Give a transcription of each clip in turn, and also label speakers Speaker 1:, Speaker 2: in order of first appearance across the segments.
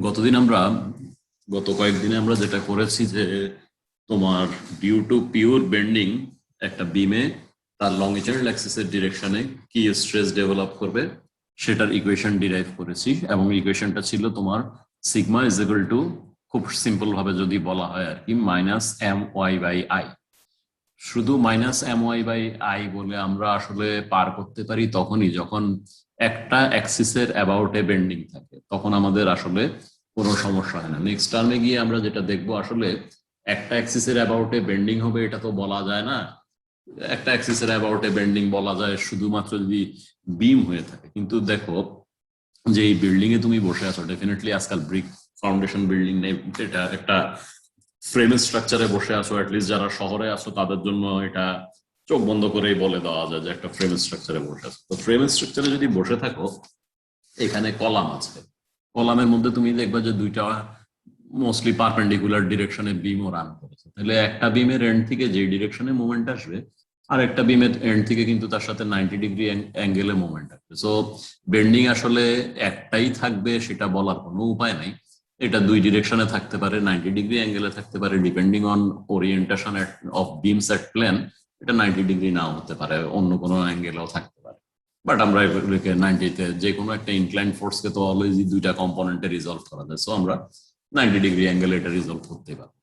Speaker 1: গতদিন আমরা গত কয়েকদিনে আমরা যেটা করেছি যে তোমার ডিউ টু পিওর বেন্ডিং একটা বিমে তার লংজিটিউডাল অ্যাক্সিসের ডিরেকশনে কি স্ট্রেস ডেভেলপ করবে সেটার ইকুয়েশন ডিরাইভ করেছি এবং ইকুয়েশনটা ছিল তোমার সিগমা ইজ ইকুয়াল টু, খুব সিম্পল ভাবে যদি বলা হয় আর কি, minus M Y by I. শুধু minus M Y by I বলে আমরা আসলে পার করতে পারি তখনই যখন একটা অ্যাক্সিসের অ্যাবাউটে বেন্ডিং থাকে, তখন আমাদের আসলে কোনো সমস্যা হয় না। নেক্সট টার্মে গিয়ে আমরা যেটা দেখবো, আসলে একটা অ্যাক্সিসের অ্যাবাউটে বেন্ডিং হবে এটা তো বলা যায় না। একটা অ্যাক্সিসের অ্যাবাউটে বেন্ডিং বলা যায় শুধুমাত্র যদি বিম হয়ে থাকে। কিন্তু দেখো যে এই বিল্ডিং এ তুমি বসে আছো, ডেফিনেটলি আজকাল ব্রিক ফাউন্ডেশন বিল্ডিং নেই, এটা একটা ফ্রেম স্ট্রাকচারে বসে আছো। অ্যাটলিস্ট যারা শহরে আছো তাদের জন্য এটা চোখ বন্ধ করেই বলে দেওয়া যায় যে একটা ফ্রেম স্ট্রাকচারে বসে আছো। তো ফ্রেম স্ট্রাকচারে যদি বসে থাকো, এখানে কলাম আছে, কলামের মধ্যে তুমি দেখবে যে দুইটা মোস্টলি পারপেন্ডিকুলার ডিরেকশনে বিমও রান করেছে। তাহলে একটা বিমের এন্ড থেকে যে ডিরেকশনে মুভমেন্ট আসবে, আর একটা বিমের এন্ড থেকে কিন্তু তার সাথে 90 ডিগ্রি অ্যাঙ্গেলে মুভমেন্ট আসবে। সো বেন্ডিং আসলে একটাই থাকবে সেটা বলার কোনো উপায় নাই। এটা দুই ডিরেকশনে থাকতে পারে, 90 ডিগ্রি অ্যাঙ্গেলে থাকতে পারে, depending on orientation of beams at plane. এটা 90 ডিগ্রি নাও হতে পারে, অন্য কোনো অ্যাঙ্গেলেও থাকতে পারে। বাট আমরা এগুলোকে 90-তে যে কোনো একটা ইনক্লাইন্ড ফোর্সকে তো অলওয়েজই দুইটা কম্পোনেন্টে রিজলভ করা যায়। সো আমরা 90 ডিগ্রি অ্যাঙ্গেলে এটা রিজলভ করতে পারি।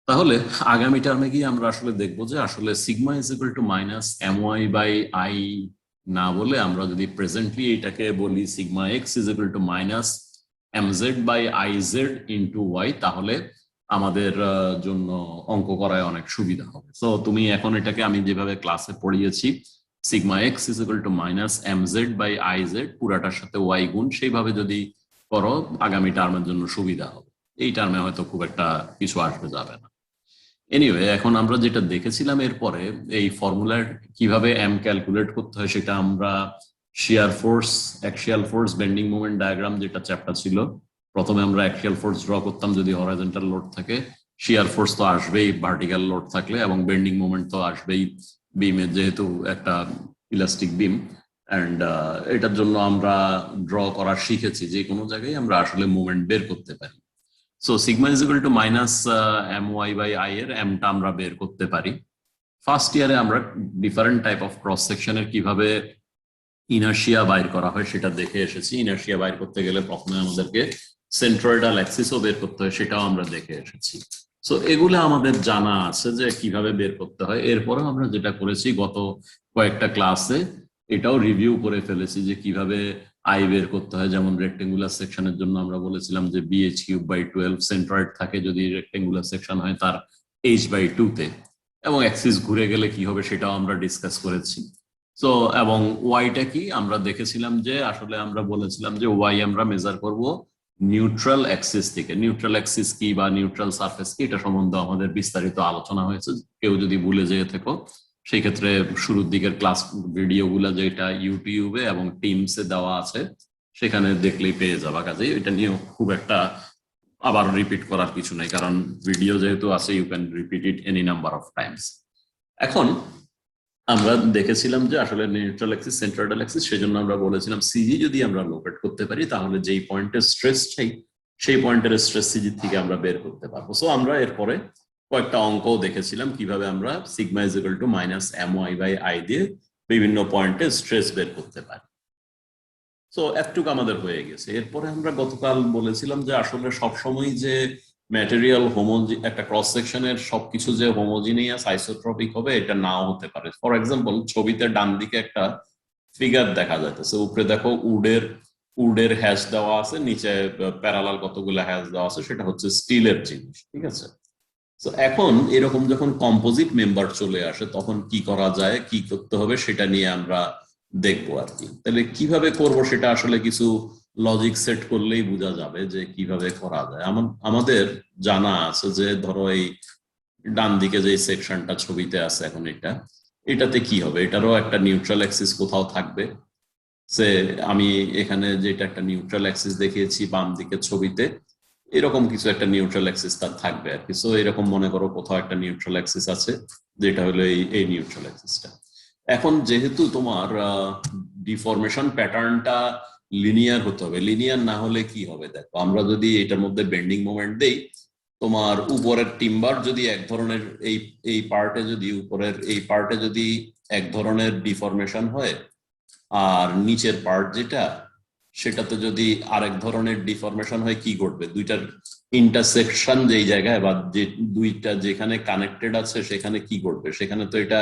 Speaker 1: তাহলে আগামী টার্মে গিয়ে আমরা আসলে দেখবো যে আসলে sigma is equal to minus M Y by I না বলে আমরা যদি প্রেজেন্টলি এটাকে বলি sigma X is equal to minus M Z by I Z into Y, তাহলে আমাদের জন্য অঙ্ক করায় অনেক সুবিধা হবে। তো তুমি এখন এটাকে আমি যেভাবে ক্লাসে পড়িয়েছি, sigma X is equal to minus M Z by I Z পুরাটার সাথে ওয়াই গুণ, সেইভাবে যদি করো আগামী টার্মের জন্য সুবিধা হবে। এই টার্মে হয়তো খুব একটা কিছু আসবে যাবে না। এনিওয়ে, এখন আমরা যেটা দেখেছিলাম এরপরে এই ফর্মুলার কিভাবে এম ক্যালকুলেট করতে হয় সেটা আমরা shear force, axial force, bending moment diagram যেটা চ্যাপ্টার ছিল, প্রথমে আমরা অ্যাক্সিয়াল ফোর্স ড্র করতাম যদি হরাইজন্টাল লোড থাকে, শিয়ার ফোর্স তো আসবেই ভার্টিক্যাল লোড থাকলে, এবং বেন্ডিং মোমেন্ট তো আসবেই বিমের, যেহেতু একটা ইলাস্টিক বিম। অ্যান্ড এটার জন্য আমরা ড্র করা শিখেছি যে কোনো জায়গায় আমরা আসলে মুভমেন্ট বের করতে পারি। So sigma is equal to minus M Y by I এর এমটা আমরা বের করতে পারি। ফার্স্ট ইয়ারে আমরা ডিফারেন্ট টাইপ অফ ক্রস সেকশনের কিভাবে ইনার্শিয়া বাইর করা হয় সেটা দেখে এসেছি। ইনার্শিয়া বাইর করতে গেলে প্রথমে আমাদেরকে সেন্ট্রয়েডাল অ্যাক্সিসও বের করতে হয়, সেটাও আমরা দেখে এসেছি। সো এগুলো আমাদের জানা আছে যে কিভাবে বের করতে হয়। এরপরে আমরা যেটা করেছি গত কয়েকটা ক্লাসে, এটাও রিভিউ করে ফেলেছি যে কিভাবে আই বের করতে হয়। যেমন রেক্টেঙ্গুলার সেকশনের জন্য আমরা বলেছিলাম যে বিএইচ কিউব বাই 12 সেন্ট্রয়েড থাকে যদি রেক্টেঙ্গুলার সেকশন হয় তার এইচ বাই 2-তে, এবং অ্যাক্সিস ঘুরে গেলে কি হবে সেটাও আমরা ডিসকাস করেছি। তো এবং ওয়াইটা কি আমরা দেখেছিলাম যে আসলে আমরা বলেছিলাম যে ওয়াই আমরা মেজার করব নিউট্রাল অ্যাক্সিস থেকে। নিউট্রাল অ্যাক্সিস কি বা নিউট্রাল সারফেস কি, এটা সম্বন্ধে আমাদের বিস্তারিত আলোচনা হয়েছে। কেউ যদি ভুলে যেয়ে থাকো সেই ক্ষেত্রে শুরুর দিকের ক্লাস ভিডিওগুলো যেটা ইউটিউবে এবং টিমসে দেওয়া আছে সেখানে দেখলেই পেয়ে যাবা। কাজে এটা নিয়ে খুব একটা আবার রিপিট করার কিছু নাই, কারণ ভিডিও যেহেতু আছে you can repeat it any number of times. এখন আমরা দেখেছিলাম যে আসলে নিউট্রাল অ্যাক্সিস, সেন্ট্রয়েডাল অ্যাক্সিস, সেজন্য আমরা বলেছিলাম সিজি যদি আমরা লোকেট করতে পারি তাহলে যেই পয়েন্টের স্ট্রেস চাই সেই পয়েন্টের স্ট্রেস সিজি থেকে আমরা বের করতে পারবো। সো আমরা এরপরে কয়েকটা অঙ্কও দেখেছিলাম কিভাবে আমরা sigma is equal to minus M Y by I দিয়ে বিভিন্ন পয়েন্টে স্ট্রেস বের করতে পারি। সো এতটুকু আমাদের হয়ে গেছে। এরপরে আমরা গতকাল বলেছিলাম যে আসলে সবসময় যে ম্যাটেরিয়াল একটা ক্রস সেকশনের সবকিছু যে হোমোজিনিয়াস আইসোট্রপিক হবে এটা নাও হতে পারে। ফর এক্সাম্পল, ছবিতে ডান দিকে একটা ফিগার দেখা যাইতেছে, উপরে দেখো উডের হ্যাশ দেওয়া আছে, নিচে প্যারালাল কতগুলো হ্যাশ দেওয়া আছে, সেটা হচ্ছে স্টিলের জিনিস, ঠিক আছে। তো এখন এরকম যখন কম্পোজিট মেম্বার চলে আসে তখন কি করা যায়, কি করতে হবে সেটা নিয়ে আমরা দেখবো আর কি। তাহলে কিভাবে করব সেটা আসলে কিছু লজিক সেট করলেই বোঝা যাবে যে কিভাবে করা যায়। আমাদের জানা আছে যে ধরো এই ডান দিকে যে সেকশনটা ছবিতে আছে এখন এটাতে কি হবে, এটারও একটা নিউট্রাল অ্যাক্সিস কোথাও থাকবে। সে আমি এখানে যেটা একটা নিউট্রাল অ্যাক্সিস দেখিয়েছি বাম দিকের ছবিতে, এরকম কিছু একটা নিউট্রাল অ্যাক্সিস তার থাকবে আর কি। সো এরকম মনে করো কোথাও একটা নিউট্রাল অ্যাক্সিস আছে, যেটা হলো এই নিউট্রাল অ্যাক্সিসটা। এখন যেহেতু তোমার ডিফরমেশন প্যাটার্নটা লিনিয়ার হতে হবে। লিনিয়ার না হলে কি হবে দেখো, আমরা যদি এটার মধ্যে বেন্ডিং মোমেন্ট দেই, তোমার উপরের টিম্বার যদি এক ধরনের এই এই পার্টে যদি উপরের এই পার্টে যদি এক ধরনের ডিফরমেশন হয়, আর নিচের পার্ট যেটা সেটাতে যদি আরেক ধরনের ডিফরমেশন হয়, কি ঘটবে? দুইটার ইন্টারসেকশন যেই জায়গায় বা যে দুইটা যেখানে কানেক্টেড আছে সেখানে কি ঘটবে? সেখানে তো এটা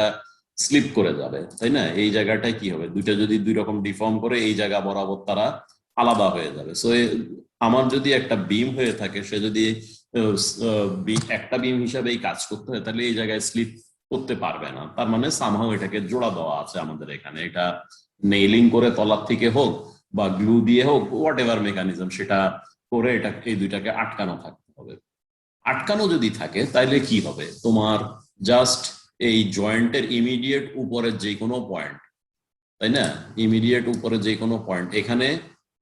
Speaker 1: স্লিপ করে যাবে, তাই না? এই জায়গাটায় কি হবে? দুইটা যদি দুই রকম ডিফর্ম করে এই জায়গা বরাবর তারা আলাদা হয়ে যাবে। সো আমার যদি একটা বিম হয়ে থাকে, সে যদি একটা বিম হিসাবেই কাজ করতে হয়, তাহলে এই জায়গায় স্লিপ করতে পারবে না। তার মানে সামহাও এটাকে জোড়া দেওয়া আছে আমাদের এখানে। এটা নেইলিং করে তলার থেকে হোক বা গ্লু দিয়ে হোক, হোয়াট এভার মেকানিজম, সেটা করে এটা এই দুইটাকে আটকানো থাকতে হবে। আটকানো যদি থাকে তাহলে কি হবে? তোমার জাস্ট এই জয়েন্টের ইমিডিয়েট উপরের যে কোনো পয়েন্ট, তাই না, ইমিডিয়েট উপরে যে কোনো পয়েন্ট, এখানে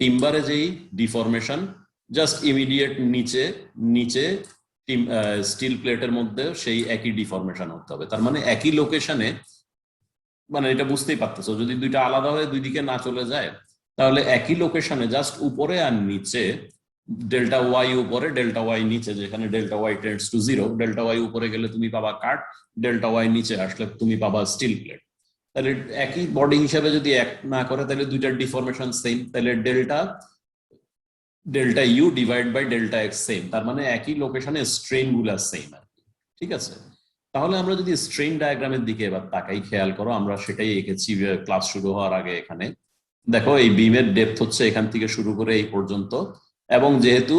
Speaker 1: টিম্বারে যেই ডিফরমেশন, জাস্ট ইমিডিয়েট নিচে নিচে স্টিল প্লেটের মধ্যে সেই একই ডিফরমেশন হতে হবে। তার মানে একই লোকেশনে, মানে এটা বুঝতেই পারতেছো, যদি দুইটা আলাদা হয়ে দুই দিকে না চলে যায়, তাহলে একই লোকেশনে জাস্ট উপরে আর নিচে ডেল্টা ওয়াই উপরে ডেল্টা ওয়াই নিচে, যেখানে delta Y tends to zero, delta Y উপরে গেলে তুমি পাবা কাঠ, ডেল্টা ওয়াই নিচে আসলে তুমি পাবা স্টিল প্লেট। তাহলে একই বডি হিসাবে যদি এক না করে, তাহলে দুইটার ডিফরমেশন সেম, তাহলে delta delta U divide by delta X same. তার মানে একই লোকেশনে স্ট্রেন গুলা সেম আর কি। ঠিক আছে, তাহলে আমরা যদি স্ট্রেন ডায়াগ্রামের দিকে এবার তাকাই, খেয়াল করো, আমরা সেটাই এঁকেছি ক্লাস শুরু হওয়ার আগে। এখানে দেখো, এই বিমের ডেপথ হচ্ছে এখান থেকে শুরু করে এই পর্যন্ত, এবং যেহেতু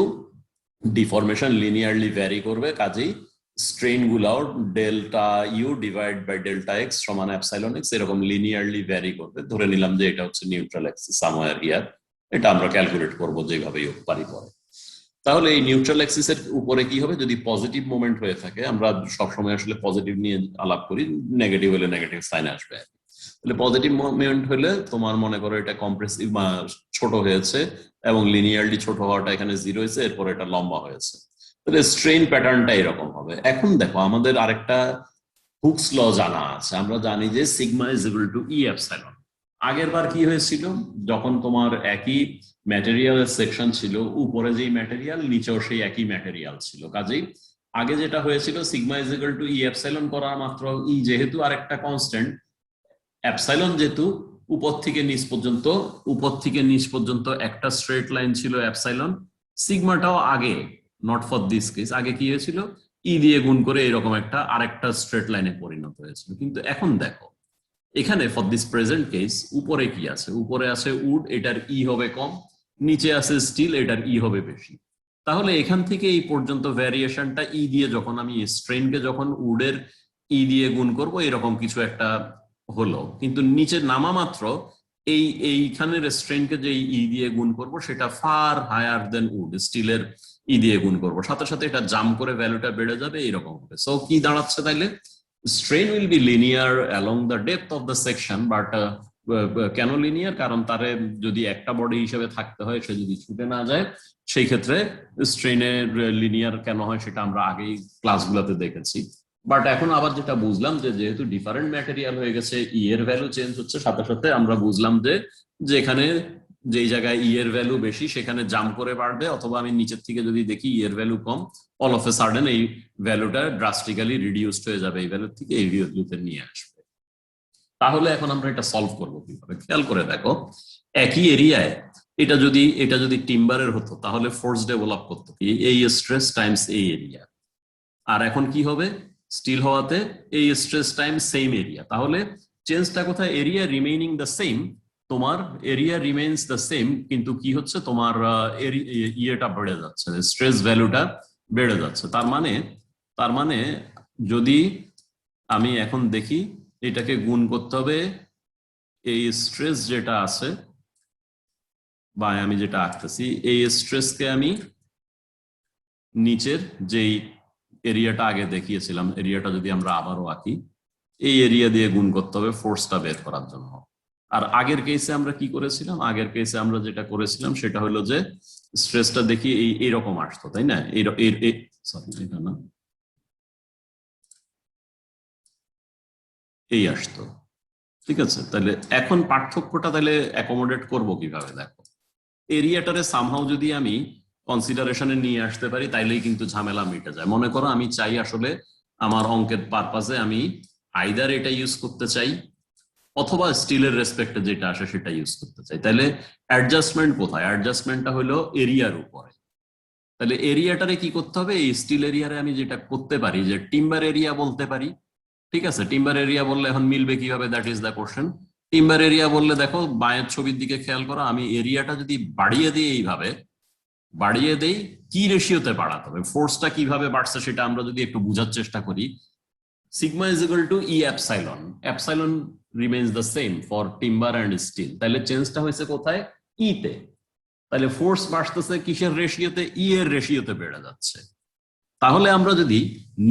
Speaker 1: ডিফরমেশন লিনিয়ারলি ভ্যারি করবে, কাজেই স্ট্রেন গুলাও delta U divide by delta X সমান এপসাইলন এক্স এরকম লিনিয়ারলি ভ্যারি করবে। ধরে নিলাম যে এটা হচ্ছে নিউট্রাল অ্যাক্সিস সামওয়্যার হিয়ার। এটা আমরা ক্যালকুলেট করবো যেভাবেই হোক পারি পরে। তাহলে এই নিউট্রাল অ্যাক্সিসের উপরে কি হবে? যদি পজিটিভ মোমেন্ট হয়ে থাকে, আমরা সবসময় আসলে পজিটিভ নিয়ে আলাপ করি, নেগেটিভ হলে নেগেটিভ সাইন আসবে। তাহলে পজিটিভ মোমেন্ট হলে তোমার মনে করো এটা কম্প্রেসিভ ছোট হয়েছে, এবং লিনিয়ারলি ছোট হওয়াটা এখানে জিরো হয়েছে, এরপর এটা লম্বা হয়েছে। তাহলে স্ট্রেন প্যাটার্নটা এরকম হবে। এখন দেখো, আমাদের আরেকটা হুকস ল জানা আছে। আমরা জানি যে sigma is equal to E epsilon. আগের বার কি হয়েছিল? যখন তোমার একই ম্যাটেরিয়ালের সেকশন ছিল, উপরে যেই ম্যাটেরিয়াল নিচেও সেই একই ম্যাটেরিয়াল ছিল, কাজেই আগে যেটা হয়েছিল sigma is equal to E epsilon করা মাত্র, ই যেহেতু আরেকটা কনস্ট্যান্ট, এপসাইলন যেহেতু উপর থেকে নিচ পর্যন্ত একটা স্ট্রেট লাইন ছিল এপসাইলন, সিগমাটাও আগে, নট ফর দিস কেস, আগে কি হয়েছিল? ই দিয়ে গুণ করে এরকম একটা আরেকটা স্ট্রেট লাইনে পরিণত হয়েছিল। কিন্তু এখন দেখো, এখানে ফর দিস প্রেজেন্ট কেস উপরে কি আছে? উপরে আছে উড, এটার ই হবে কম, নিচে আছে স্টিল, এটার ই হবে বেশি। তাহলে এখান থেকে এই পর্যন্ত ভ্যারিয়েশনটা ই দিয়ে, যখন আমি স্ট্রেনকে যখন উডের ই দিয়ে গুণ করব, এরকম কিছু একটা হলো। কিন্তু নিচে নামা মাত্র এইখানের স্ট্রেনকে যে ই দিয়ে গুণ করব, সেটা ফার হায়ার দেন উড, স্টিলের ই দিয়ে গুণ করব, সাথে সাথে এটা জাম্প করে ভ্যালুটা বেড়ে যাবে, এরকম হবে। সো কি দাঁড়াচ্ছে তাইলে? strain will be linear along the depth of the section, but কেন লিনিয়ার? কারণ তারে যদি একটা বডি হিসেবে থাকতে হয়, সে যদি ছুটে না যায়, সেই ক্ষেত্রে স্ট্রেনের লিনিয়ার কেন হয় সেটা আমরা আগেই ক্লাসগুলোতে দেখেছি। বাট এখন আবার যেটা বুঝলাম, যে যেহেতু ডিফারেন্ট ম্যাটেরিয়াল হয়ে গেছে, ই এর ভ্যালু চেঞ্জ হচ্ছে, সাথে সাথে আমরা বুঝলাম যে যেখানে যেই জায়গায় ই এর ভ্যালু বেশি সেখানে জাম্প করে বাড়বে, অথবা আমি নিচের থেকে যদি দেখি ই এর value com, all of a sudden এই ভ্যালুটা ড্রাস্টিক্যালি রিডিউসড হয়ে যাবে, এই ভ্যালু থেকে এই ভ্যালুতে নিয়ে আসবে। তাহলে এখন আমরা এটা সলভ করবো কিভাবে? খেয়াল করে দেখো, একই এরিয়ায় এটা যদি টিম্বারের হতো, তাহলে ফোর্স ডেভেলপ করতো কি? এই স্ট্রেস টাইমস এই এরিয়া। আর এখন কি হবে? স্টিল হওয়াতে এই স্ট্রেস টাইম সেম এরিয়া। তাহলে চেঞ্জটা কোথায়? এরিয়া রিমেইনিং দ্য সেম, তোমার এরিয়া রিমেইনস দ্য সেম, কিন্তু কি হচ্ছে? তোমার ইয়েটা বেড়ে যাচ্ছে, স্ট্রেস ভ্যালুটা বেড়ে যাচ্ছে। তার মানে যদি আমি এখন দেখি, এটাকে গুণ করতে হবে এই স্ট্রেস যেটা আছে, বা আমি যেটা আঁকতেছি, এই স্ট্রেসকে আমি নিচের যেই এরিয়াটা আগে দেখিয়েছিলাম, এরিয়াটা যদি আমরা আবারও আঁকি, এই এরিয়া দিয়ে গুণ করতে হবে ফোর্সটা বের করার জন্য। আর আগের কেসে আমরা কি করেছিলাম? আগের কেসে আমরা যেটা করেছিলাম সেটা হলো যে স্ট্রেসটা দেখি এইরকম আসতো, তাই না? সরি, এটা না, এই আসতো। ঠিক আছে, তাহলে এখন পার্থক্যটা তাহলে অ্যাকোমোডেট করবো কিভাবে? দেখো, এরিয়াটারে সামহাও যদি আমি কনসিডারেশনে নিয়ে আসতে পারি তাইলেই কিন্তু ঝামেলা মিটে যায়। মনে করো আমি চাই আসলে আমার অঙ্কের পারপাসে আমি আইদার এটা ইউজ করতে চাই অথবা স্টিলের রেসপেক্টে যেটা আসে সেটা ইউজ করতে চাই, তাহলে অ্যাডজাস্টমেন্ট কোথায়? অ্যাডজাস্টমেন্টটা হলো এরিয়ার উপরে। তাহলে এরিয়াটারে কি করতে হবে? এই স্টিল এরিয়ারে আমি যেটা করতে পারি যে টিম্বার এরিয়া বলতে পারি, ঠিক আছে? টিম্বার এরিয়া বললে এখন মিলবে কিভাবে, that is the question. Timber area বললে দেখো বাঁয়ের ছবির দিকে খেয়াল করো, আমি এরিয়াটা যদি বাড়িয়ে দিই এইভাবে বাড়িয়ে দেই, কি রেশিওতে বাড়াতে হবে, ফোর্সটা কিভাবে বাড়ছে সেটা আমরা যদি একটু বোঝার চেষ্টা করি। Sigma is equal to E epsilon, epsilon remains the same for timber and steel. তাহলে চেঞ্জটা হয়েছে কোথায়? ই তে। তাহলে ফোর্স বাড়তেছে কিসের রেশিওতে? ই এর রেশিওতে বেড়ে যাচ্ছে। তাহলে আমরা যদি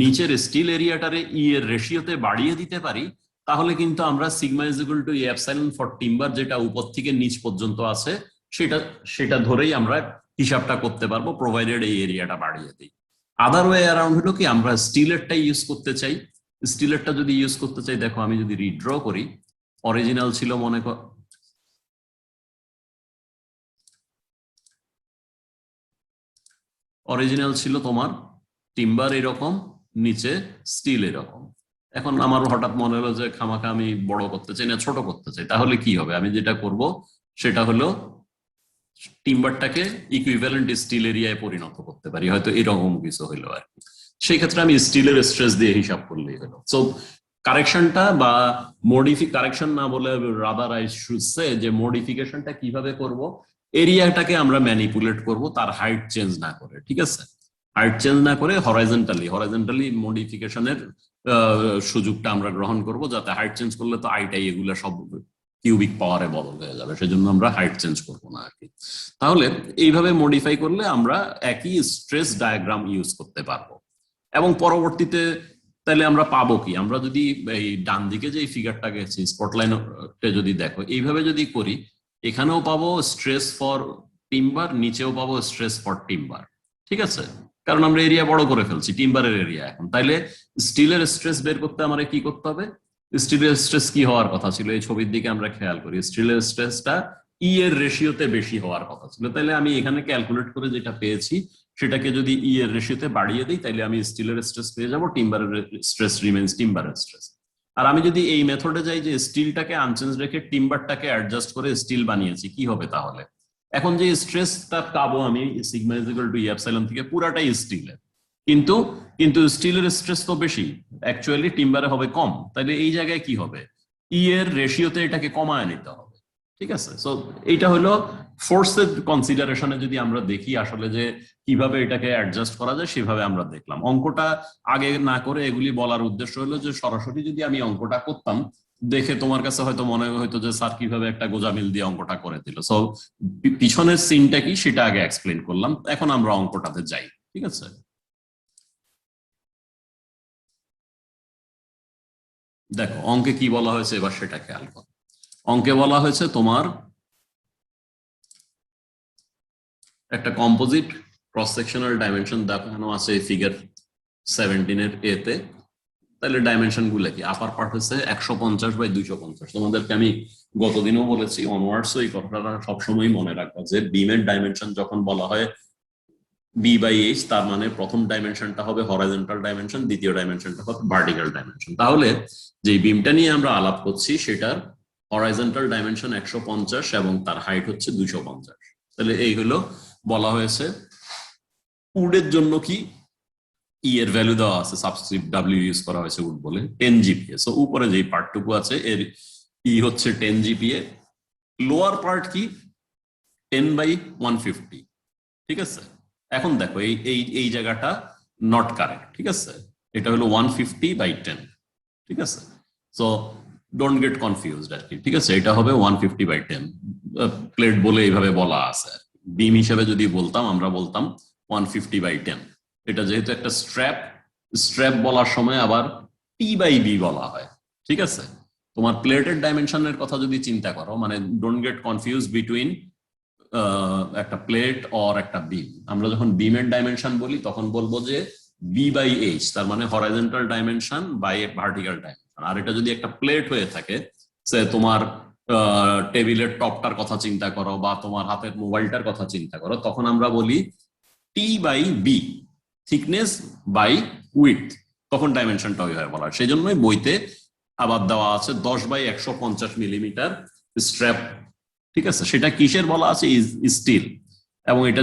Speaker 1: নিচের স্টিল এরিয়াটারে ই এর রেশিওতে বাড়িয়ে দিতে পারি তাহলে কিন্তু আমরা sigma is equal to E epsilon for timber যেটা উপর থেকে নিচ পর্যন্ত আছে সেটা সেটা ধরেই আমরা হিসাবটা করতে পারবো, প্রোভাইডেড এই এরিয়াটা বাড়িয়ে দিই। আদার ওয়ে অ্যারাউন্ড হলো কি, আমরা স্টিলেরটা ইউজ করতে চাই। স্টিলেরটা যদি ইউজ করতে চাই, দেখো আমি যদি রিড্র করি, অরিজিনাল ছিল মনে কর, অরিজিনাল ছিল তোমার টিম্বার এরকম, নিচে স্টিল এরকম। এখন আমার হঠাৎ মনে হলো যে খামাখা আমি বড় করতে চাই না ছোট করতে চাই, তাহলে কি হবে? আমি যেটা করব সেটা হলো টিম্বারটাকে ইকুইভ্যালেন্ট স্টিল এরিয়ায় পরিণত করতে পারি, হয়তো এরকম কিছু হইলো আর কি। সেই ক্ষেত্রে আমি স্টিলের স্ট্রেস দিয়ে হিসাব করলেই হলো। সো কারেকশনটা বা কারেকশন না বলে রাদার আই শুড সে যে মডিফিকেশনটা কিভাবে করব, এরিয়াটাকে আমরা ম্যানিপুলেট করব তার হাইট চেঞ্জ না করে, ঠিক আছে? হাইট চেঞ্জ না করে হরাইজন্টালি মডিফিকেশনের সুযোগটা আমরা গ্রহণ করব, যাতে হাইট চেঞ্জ করলে তো আইটাই এগুলো সব কিউবিক পাওয়ারে বদল হয়ে যাবে, সেজন্য আমরা হাইট চেঞ্জ করবো না আর কি। তাহলে এইভাবে মডিফাই করলে আমরা একই স্ট্রেস ডায়াগ্রাম ইউজ করতে পারবো। এবং পরবর্তীতে তাহলে আমরা পাবো কি? আমরা যদি এই ডান দিকে যে ফিগারটা গেছি স্পটলাইনটা যদি দেখো, এইভাবে যদি করি, এখানেও পাবো স্ট্রেস ফর টিম্বার, নিচেও পাবো স্ট্রেস ফর টিম্বার, ঠিক আছে? কারণ আমরা এরিয়া বড় করে ফেলছি টিম্বারের এরিয়া এখন। তাইলে স্টিলের স্ট্রেস বের করতে আমাদের কি করতে হবে? স্টিলের স্ট্রেস কি হওয়ার কথা ছিল? এই ছবির দিকে আমরা খেয়াল করি, স্টিলের স্ট্রেসটা ই এর রেশিওতে বেশি হওয়ার কথা ছিল। তাইলে আমি এখানে ক্যালকুলেট করে যেটা পেয়েছি সেটাকে যদি ই এর রেশিওতে বাড়িয়ে দিই তাইলে আমি স্টিলের স্ট্রেস পেয়ে যাবো, টিম্বারের স্ট্রেস রিমেইনস টিম্বারের স্ট্রেস। আর আমি যদি এই মেথডে যাই যে স্টিলটাকে আনচেঞ্জ রেখে টিম্বারটাকে অ্যাডজাস্ট করে স্টিল বানিয়েছি, কি হবে তাহলে? এখন যে স্ট্রেসটা পাবো আমি sigma is equal to E epsilon থেকে পুরাটাই স্টিলের, কিন্তু কিন্তু স্টিলের স্ট্রেস তো বেশি, অ্যাকচুয়ালি টিম্বারে হবে কম। তাহলে এই জায়গায় কি হবে? ই এর রেশিওতে এটাকে কমায় নিতে হবে, ঠিক আছে? সো এইটা হলো ফোর্সের কনসিডারেশনে যদি আমরা দেখি আসলে যে কিভাবে এটাকে অ্যাডজাস্ট করা যায়, সেভাবে আমরা দেখলাম। অঙ্কটা আগে না করে এগুলি বলার উদ্দেশ্য হলো যে সরাসরি যদি আমি অঙ্কটা করতাম, দেখে তোমার কাছে হয়তো মনে হয়তো যে স্যার কিভাবে একটা গোজামিল দিয়ে অঙ্কটা করে দিল। সো পিছনের সিনটা কি সেটা আগে এক্সপ্লেন করলাম, এখন আমরা অঙ্কটাতে যাই, ঠিক আছে? দেখো অঙ্কে কি বলা হয়েছে এবার সেটা খেয়াল করো। অঙ্কে বলা হয়েছে তোমার একটা কম্পোজিট ক্রস সেকশনাল ডাইমেনশন দেখানো আছে ফিগার 17 এর এতে। তাহলে ডাইমেনশন গুলো কি? আপার পার্ট হচ্ছে 150/250। তোমাদেরকে আমি গতদিনও বলেছি, অনওয়ার্ডসও এই কথাটা সবসময় মনে রাখবা যে বিমের ডাইমেনশন যখন বলা হয় B/H, তার মানে প্রথম ডাইমেনশনটা হবে হরাইজন্টাল ডাইমেনশন, দ্বিতীয় ডাইমেনশনটা হবে ভার্টিক্যাল ডাইমেনশন। তাহলে যে বিমটা নিয়ে আমরা আলাপ করছি সেটার হরাইজন্টাল ডাইমেনশন 150 এবং তার হাইট হচ্ছে 250। তাহলে এই হলো বলা হয়েছে উডের জন্য কি ই এর ভ্যালু দেওয়া আছে, সাবস্ক্রিপ্ট ডাব্লিউ ইউজ করা হয়েছে উড বলে 10 জিপিএ। সো উপরে যে পার্টটুকু আছে এর ই হচ্ছে 10 জিপিএ, লোয়ার পার্ট কি 10/150, ঠিক আছে? এখন দেখো এই এই এই জায়গাটা নট কারেক্ট, ঠিক আছে? এটা হলো 150/10, ঠিক আছে? সো ডোন্ট গেট কনফিউজড আর কি, ঠিক আছে? এটা হবে 150/10। প্লেট বলে এইভাবে বলা আছে, বিম হিসেবে যদি বলতাম আমরা বলতাম 150/10। এটা যেহেতু একটা স্ট্র্যাপ বলার সময় আবার P/B বলা হয়, ঠিক আছে? তোমার প্লেটের ডাইমেনশনের কথা যদি চিন্তা করো, মানে ডোন্ট গেট কনফিউজ বিটুইন একটা প্লেট অর একটা বিম। আমরা যখন বিমের ডাইমেনশন বলি তখন বলবো যে B/H, তার মানে horizontal dimension by vertical dimension. আর এটা যদি একটা প্লেট হয়ে থাকে, সে তোমার টেবিলের টপটার কথা চিন্তা করো বা তোমার হাতের মোবাইলটার কথা চিন্তা করো, তখন আমরা বলি T by B, thickness by width, তখন ডাইমেনশনটা ওইভাবে বলা হয়। সেই জন্যই বইতে আবার দেওয়া আছে 10/150 মিলিমিটার স্ট্র্যাপ, ঠিক আছে? সেটা কিসের বলা আছে? স্টিল। এবং এটা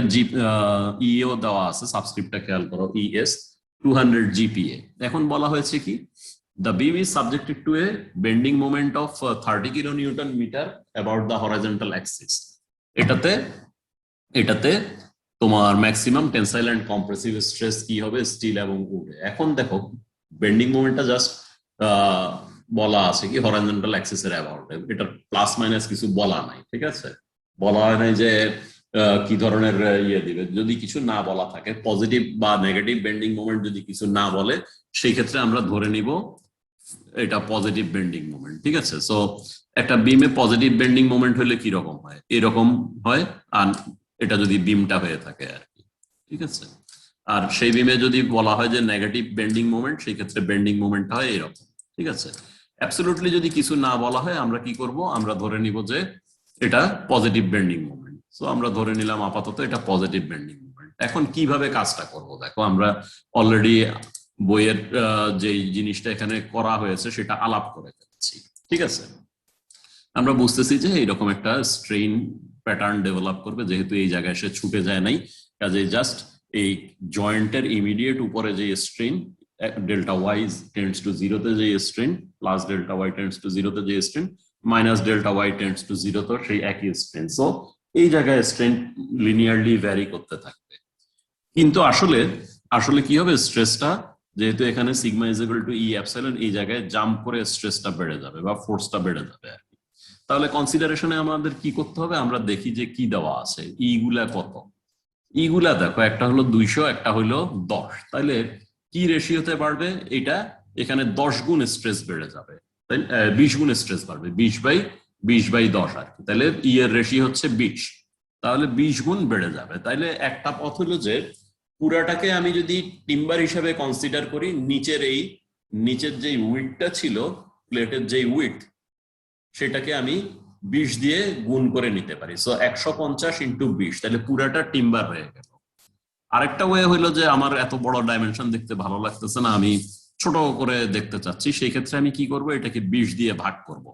Speaker 1: ইও দেওয়া আছে, সাবস্ক্রিপ্টটা খেয়াল করো, ইএস 200 জিপিএ। এখন বলা হয়েছে কি, the beam is subjected to a bending moment of 30 kilonewton meter about the horizontal axis। এটাতে এটাতে তোমার maximum tensile and compressive stress কি হবে স্টিল এবং উডে। এখন দেখো বেন্ডিং মোমেন্টটা জাস্ট বলা আছে কি হরাইজন্টাল অ্যাক্সিস এর অ্যাবাউট, এটা প্লাস মাইনাস কিছু বলা নাই, ঠিক আছে? বলা হয় নাই যে কি ধরনের ইয়ে দিবে। যদি কিছু না বলা থাকে, পজিটিভ বা নেগেটিভ বেন্ডিং মোমেন্ট যদি কিছু না বলে, সেই ক্ষেত্রে আমরা ধরে নিব এটা পজিটিভ বেন্ডিং মোমেন্ট, ঠিক আছে? সো একটা বিমে পজিটিভ বেন্ডিং মোমেন্ট হলে কি রকম হয়? এরকম হয়। আর এটা যদি বিমটা হয়ে থাকে আর কি, ঠিক আছে? আর সেই বিমে যদি বলা হয় যে নেগেটিভ বেন্ডিং মোমেন্ট, সেই ক্ষেত্রে বেন্ডিং মোমেন্টটা হয় এরকম, ঠিক আছে? অ্যাবসলিউটলি যদি কিছু না বলা হয়, আমরা কি করব? আমরা ধরে নিব যে এটা পজিটিভ বেন্ডিং মোমেন্ট। সো আমরা ধরে নিলাম আপাতত এটা পজিটিভ বেন্ডিং মোমেন্ট। এখন কিভাবে কাজটা করব? দেখো, আমরা অলরেডি বইয়ের যে জিনিসটা এখানে করা হয়েছে সেটা আলাপ করে ফেলছি, ঠিক আছে? আমরা বুঝতেছি যে এরকম একটা স্ট্রেইন প্যাটার্ন ডেভেলপ করবে, যেহেতু এই জায়গায় সে ছুটে যায় নাই, কাজে জাস্ট এই জয়েন্টের ইমিডিয়েট উপরে যে strain delta Y tends to জিরোতে যে strain, plus delta Y tends to জিরোতে যে strain, minus delta Y tends to জিরোতে সেই একই স্ট্রেইন। সো এই জায়গায় স্ট্রেইন লিনিয়ারলি ভ্যারি করতে থাকবে। কিন্তু আসলে আসলে কি হবে? স্ট্রেসটা যেহেতু এখানে sigma is equal to E epsilon, এই জায়গায় জাম্প করে স্ট্রেসটা বেড়ে যাবে বা ফোর্সটা বেড়ে যাবে আর কি। তাহলে কনসিডারেশনে আমাদের কি করতে হবে? আমরা দেখি যে কি দেওয়া আছে, ই গুলা কত। ই গুলা দেখো, একটা হলো 200, একটা হলো 10। তাহলে কি রেশিওতে বাড়বে? এটা এখানে 10 গুণ স্ট্রেস বেড়ে যাবে, তাই 20 গুণ স্ট্রেস বাড়বে, 20/10 আর কি। তাহলে ই এর রেশিও হচ্ছে 20, তাহলে 20 গুণ বেড়ে যাবে। তাইলে একটা পথ হলো যে পুরাটাকে আমি যদি টিম্বার হিসাবে কনসিডার করি, নিচের যে উইডটা ছিল, প্লেটের যে উইড, সেটাকে আমি 20 দিয়ে গুণ করে নিতে পারি। সো 150 ইন্টু 20, তাহলে পুরাটা টিম্বার হয়ে গেল। আরেকটা ওয়ে হইলো যে আমার এত বড় ডাইমেনশন দেখতে ভালো লাগতেছে না, আমি ছোট করে দেখতে চাচ্ছি, সেই ক্ষেত্রে আমি কি করব? এটাকে 20 দিয়ে ভাগ করব,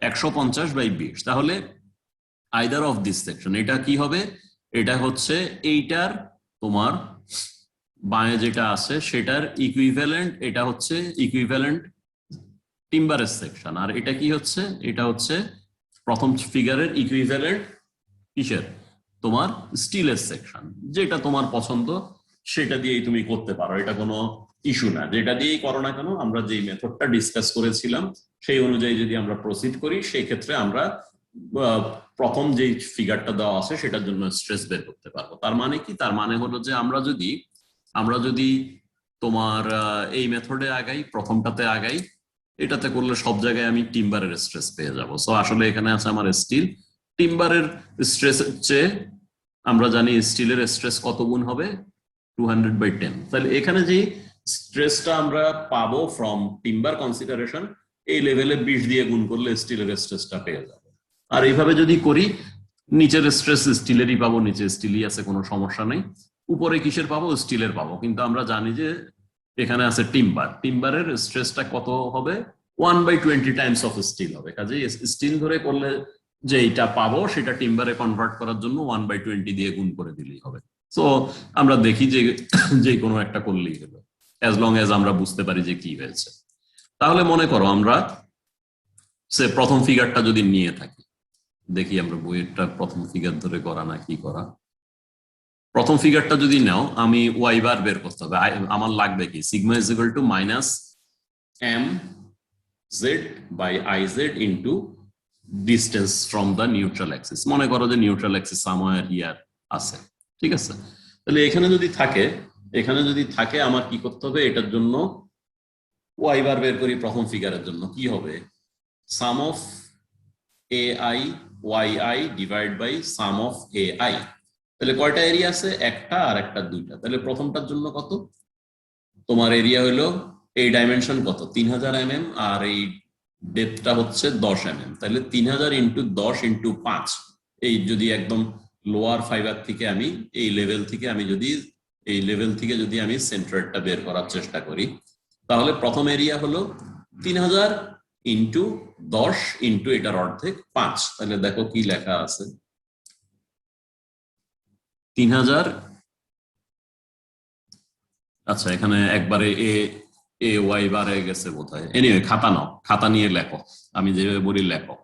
Speaker 1: 150/20। তাহলে আইদার অফ দিস সেকশন, এটা কি হবে? এটা হচ্ছে এইটার তোমার বাঁয়ে যেটা আছে সেটার ইকুইভ্যালেন্ট, এটা হচ্ছে ইকুইভ্যালেন্ট টিম্বারের সেকশন। আর এটা কি হচ্ছে? এটা হচ্ছে প্রথম ফিগারের ইকুইভ্যালেন্ট কিসের? তোমার স্টিলের সেকশন। যেটা তোমার পছন্দ সেটা দিয়েই তুমি করতে পারো, এটা কোনো ইস্যু না। যেটা দিয়েই করো না কেন, আমরা যে মেথডটা ডিসকাস করেছিলাম সেই অনুযায়ী যদি আমরা প্রসিড করি, সেই ক্ষেত্রে আমরা প্রথম যে ফিগারটা দেওয়া আছে সেটার জন্য স্ট্রেস বের করতে পারবো। তার মানে কি? তার মানে হলো যে আমরা যদি তোমার এই মেথডে আগাই, প্রথমটাতে আগাই, এটাতে করলে সব জায়গায় আমি টিম্বারের স্ট্রেস পেয়ে যাবো। সো আসলে এখানে আছে আমার স্টিল। টিম্বারের স্ট্রেস চেয়ে আমরা জানি স্টিলের স্ট্রেস কত গুণ হবে? 200/10। তাহলে এখানে যে স্ট্রেসটা আমরা পাবো ফ্রম টিম্বার কনসিডারেশন, এই লেভেলে 20 দিয়ে গুণ করলে স্টিলের স্ট্রেসটা পেয়ে যাবে। আর এইভাবে যদি করি, নিচের স্ট্রেস স্টিলেরই পাবো, নিচে স্টিলই আছে, কোনো সমস্যা নেই। উপরে কিসের পাবো? স্টিলের পাবো। কিন্তু আমরা জানি যে এখানে আছে টিম্বারের স্ট্রেসটা কত হবে? 1/20 টাইমস অফ স্টিল হবে। কাজেই স্টিল ধরে করলে যে এটা পাবো, সেটা টিম্বারে কনভার্ট করার জন্য 1/20 দিয়ে গুণ করে দিলেই হবে। সো আমরা দেখি যে কোনো একটা করলেই হলো, অ্যাজ লং অ্যাজ আমরা বুঝতে পারি যে কি হয়েছে। তাহলে মনে করো আমরা সে প্রথম ফিগারটা যদি নিয়ে থাকি, দেখি আমরা বইয়েরটা প্রথম ফিগার ধরে করা না কি করা। প্রথম ফিগারটা যদি নাও, আমি ওয়াই বার বের করতে হবে। আমার লাগবে কি? Sigma is equal to minus M Z by I Z into distance from the neutral axis. মনে করো যে নিউট্রাল অ্যাক্সিস সামওয়্যার হিয়ার আছে, ঠিক আছে? তাহলে এখানে যদি থাকে আমার কি করতে হবে? এটার জন্য ওয়াই বার বের করি। প্রথম ফিগারের জন্য কি হবে? Sum of A I Y I divide by sum of A I. তাহলে কয়টা এরিয়া আছে? একটা, আর একটা দুইটা। তাহলে প্রথমটার জন্য কত? তোমার এরিয়া হলো, এই ডাইমেনশন কত? 3000 mm, আর এই ডেপথটা হচ্ছে 10 mm, তাহলে 3000 ইন্টু 10 ইন্টু 5, এই যদি একদম লোয়ার ফাইবার থেকে আমি এই লেভেল থেকে যদি আমি সেন্ট্রয়েডটা বের করার চেষ্টা করি, তাহলে প্রথম এরিয়া হলো 3000 ইন্টু 10 ইন্টু এটার অর্ধেক 5, তাহলে দেখো কি লেখা আছে, 3000, আচ্ছা এখানে একবারে এ ওয়াই বারে গেছে বোধহয়, এনিওয়ে খাতা নাও, খাতা নিয়ে লেখো, আমি যেভাবে বলি লেখো,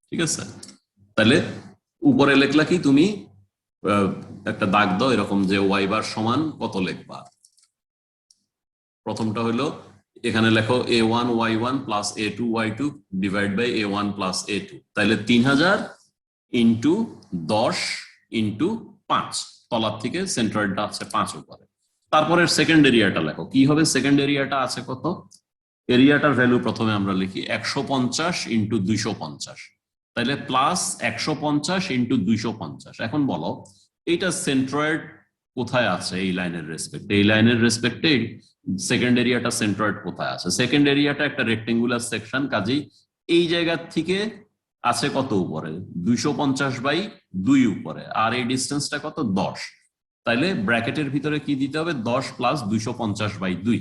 Speaker 1: ঠিক আছে? তাহলে উপরে লেখলা কি তুমি, একটা দাগ দাও এরকম যে ওয়াই বার সমান কত লিখবা। প্রথমটা হলো এখানে লেখো a1y1 plus a2y2 divide by a1 plus a2, তাহলে 3000 ইন্টু 10 ইন্টু 5, তলার থেকে সেন্ট্রয়েডটা আছে 5 উপরে। তারপরে সেকেন্ড এরিয়াটা লেখো, কি হবে সেকেন্ড এরিয়াটা আছে কত, এরিয়াটার ভ্যালু প্রথমে আমরা লিখি 150 ইন্টু 250, তাহলে প্লাস 150 ইন্টু 250। এখন বলো এইটা সেন্ট্রয়েড কোথায় আছে এই লাইনের রেসপেক্টে, এই লাইনের রেসপেক্টে সেকেন্ড এরিয়াটা সেন্ট্রয়েড কোথায় আছে, সেকেন্ড এরিয়াটা একটা রেক্টেঙ্গুলার সেকশন, কাজেই এই জায়গা থেকে আছে কত উপরে, 250/2 উপরে, আর এই ডিস্টেন্সটা কত 10, তাইলে ব্র্যাকেটের ভিতরে কি দিতে হবে 10 প্লাস 250/2,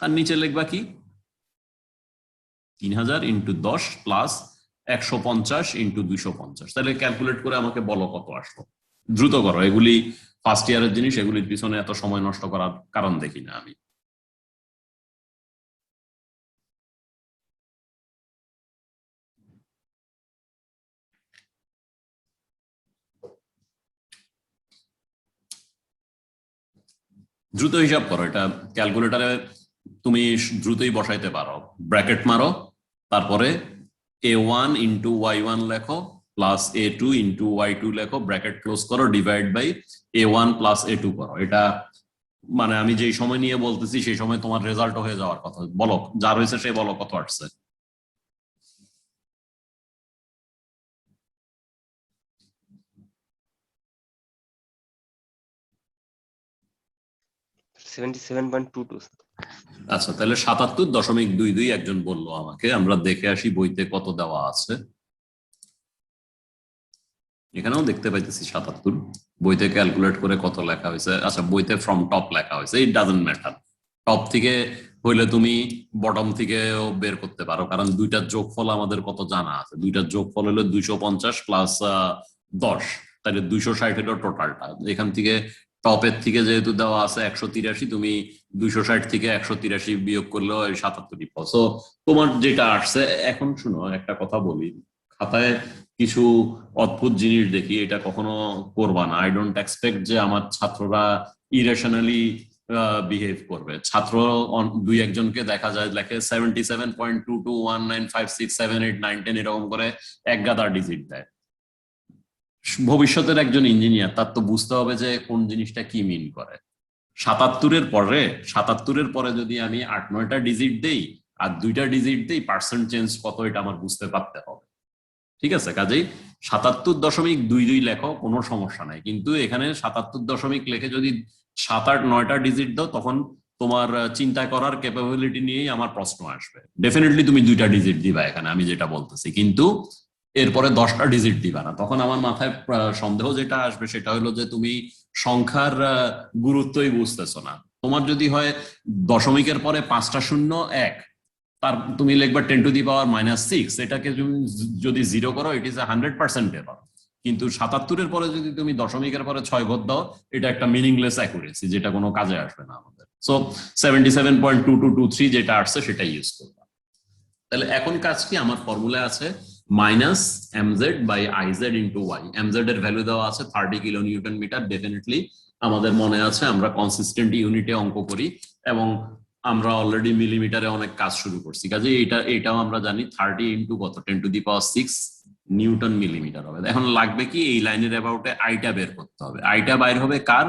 Speaker 1: আর নিচে লিখবা কি 3000 ইন্টু 10 প্লাস 150 ইন্টু 250, তাহলে ক্যালকুলেট করে আমাকে বলো কত আসলো, দ্রুত করো, এগুলি ফার্স্ট ইয়ারের জিনিস, এগুলির পিছনে এত সময় নষ্ট করার কারণ দেখি না আমি। দ্রুত হিসাব করো, এটা ক্যালকুলেটারে তুমি দ্রুতই বসাইতে পারো, ব্র্যাকেট মারো, তারপরে a1 ইন্টু y1 লেখো প্লাস a2 ইন্টু y2 লেখো, ব্র্যাকেট ক্লোজ করো, divide by a1 plus a2 করো। এটা মানে আমি যেই সময় নিয়ে বলতেছি সেই সময় তোমার রেজাল্ট হয়ে যাওয়ার কথা, বলো যা রয়েছে সে বলো কত আসছে।
Speaker 2: 77.22।
Speaker 1: আচ্ছা তাহলে 77.22 একজন বললো আমাকে, আমরা দেখে আসি বইতে কত দেওয়া আছে। এখানেও দেখতে পাইতেছি 77, বইতে ক্যালকুলেট করে কত লেখা হয়েছে, আচ্ছা বইতে ফ্রম টপ লেখা হয়েছে, ইট ডাজন্ট ম্যাটার, টপ থেকে হইলে তুমি বটম থেকেও বের করতে পারো, কারণ দুইটার যোগফল আমাদের কত জানা আছে, দুইটার যোগফল হলো 250 প্লাস 10, তাহলে 260 হলো টোটালটা, এখান থেকে টপের থেকে যেহেতু দেওয়া আছে 183, তুমি 260 থেকে 183 বিয়োগ করলেও 77ই পাও। সো তোমার যেটা আসছে, এখন শুনো একটা কথা বলি, খাতায় কিছু অদ্ভুত জিনিস দেখি, এটা কখনো করবা না, আই ডোন্ট এক্সপেক্ট যে আমার ছাত্ররা ইরেশনালি বিহেভ করবে। ছাত্র দুই একজনকে দেখা যায় লেখে 77.22195678910910 এরকম করে এক গাদা ডিজিট দেয়। ভবিষ্যতের একজন ইঞ্জিনিয়ার, তার তো বুঝতে হবে যে কোন জিনিসটা কি মিন করে। 77-এর পরে যদি আমি 8-9টা ডিজিট দেই আর 2টা ডিজিট দেই, পার্সেন্ট চেঞ্জ কত এটা আমার বুঝতে পারতে হবে, ঠিক আছে? কাজেই 77.22 লেখো, কোনো সমস্যা নাই, কিন্তু এখানে 77 লেখে যদি 7-8-9টা ডিজিট দাও, তখন তোমার চিন্তা করার ক্যাপাবিলিটি নিয়েই আমার প্রশ্ন আসবে। ডেফিনেটলি তুমি 2টা ডিজিট দিবা এখানে, আমি যেটা বলতেছি, কিন্তু এরপরে 10টা ডিজিট দিবা না, তখন আমার মাথায় সন্দেহ যেটা আসবে সেটা হলো যে তুমি সংখ্যার গুরুত্বই বুঝতেছো না। তোমার যদি হয় দশমিকের পরে 5টা শূন্য 1, তার তুমি লিখবা 10⁻⁻6, এটাকে যদি 0 করো ইট ইজ 100% এরর, কিন্তু 77-এর পরে যদি তুমি দশমিকের পরে 6 ঘর দাও, এটা একটা মিনিংলেস অ্যাকুরেসি, যেটা কোনো কাজে আসবে না আমাদের। সো 77.2223 যেটা আসছে সেটা ইউজ করবা। তাহলে এখন কাজ কি, আমার ফর্মুলা আছে -mz/iz * y, mz এর ভ্যালু দেওয়া আছে 30 কিলো নিউটন মিটার, ডেফিনেটলি আমাদের মনে আছে, আমরা কনসিস্টেন্ট ইউনিটে অঙ্ক করি এবং আমরা অলরেডি মিলিমিটারে অনেক কাজ শুরু করছি, কাজে এটাও আমরা জানি 30 ইন্টু কত 10⁶ নিউটন মিলিমিটার হবে। এখন লাগবে কি, এই লাইনের অ্যাবাউটে আইটা বের করতে হবে, আইটা বাইর হবে কার,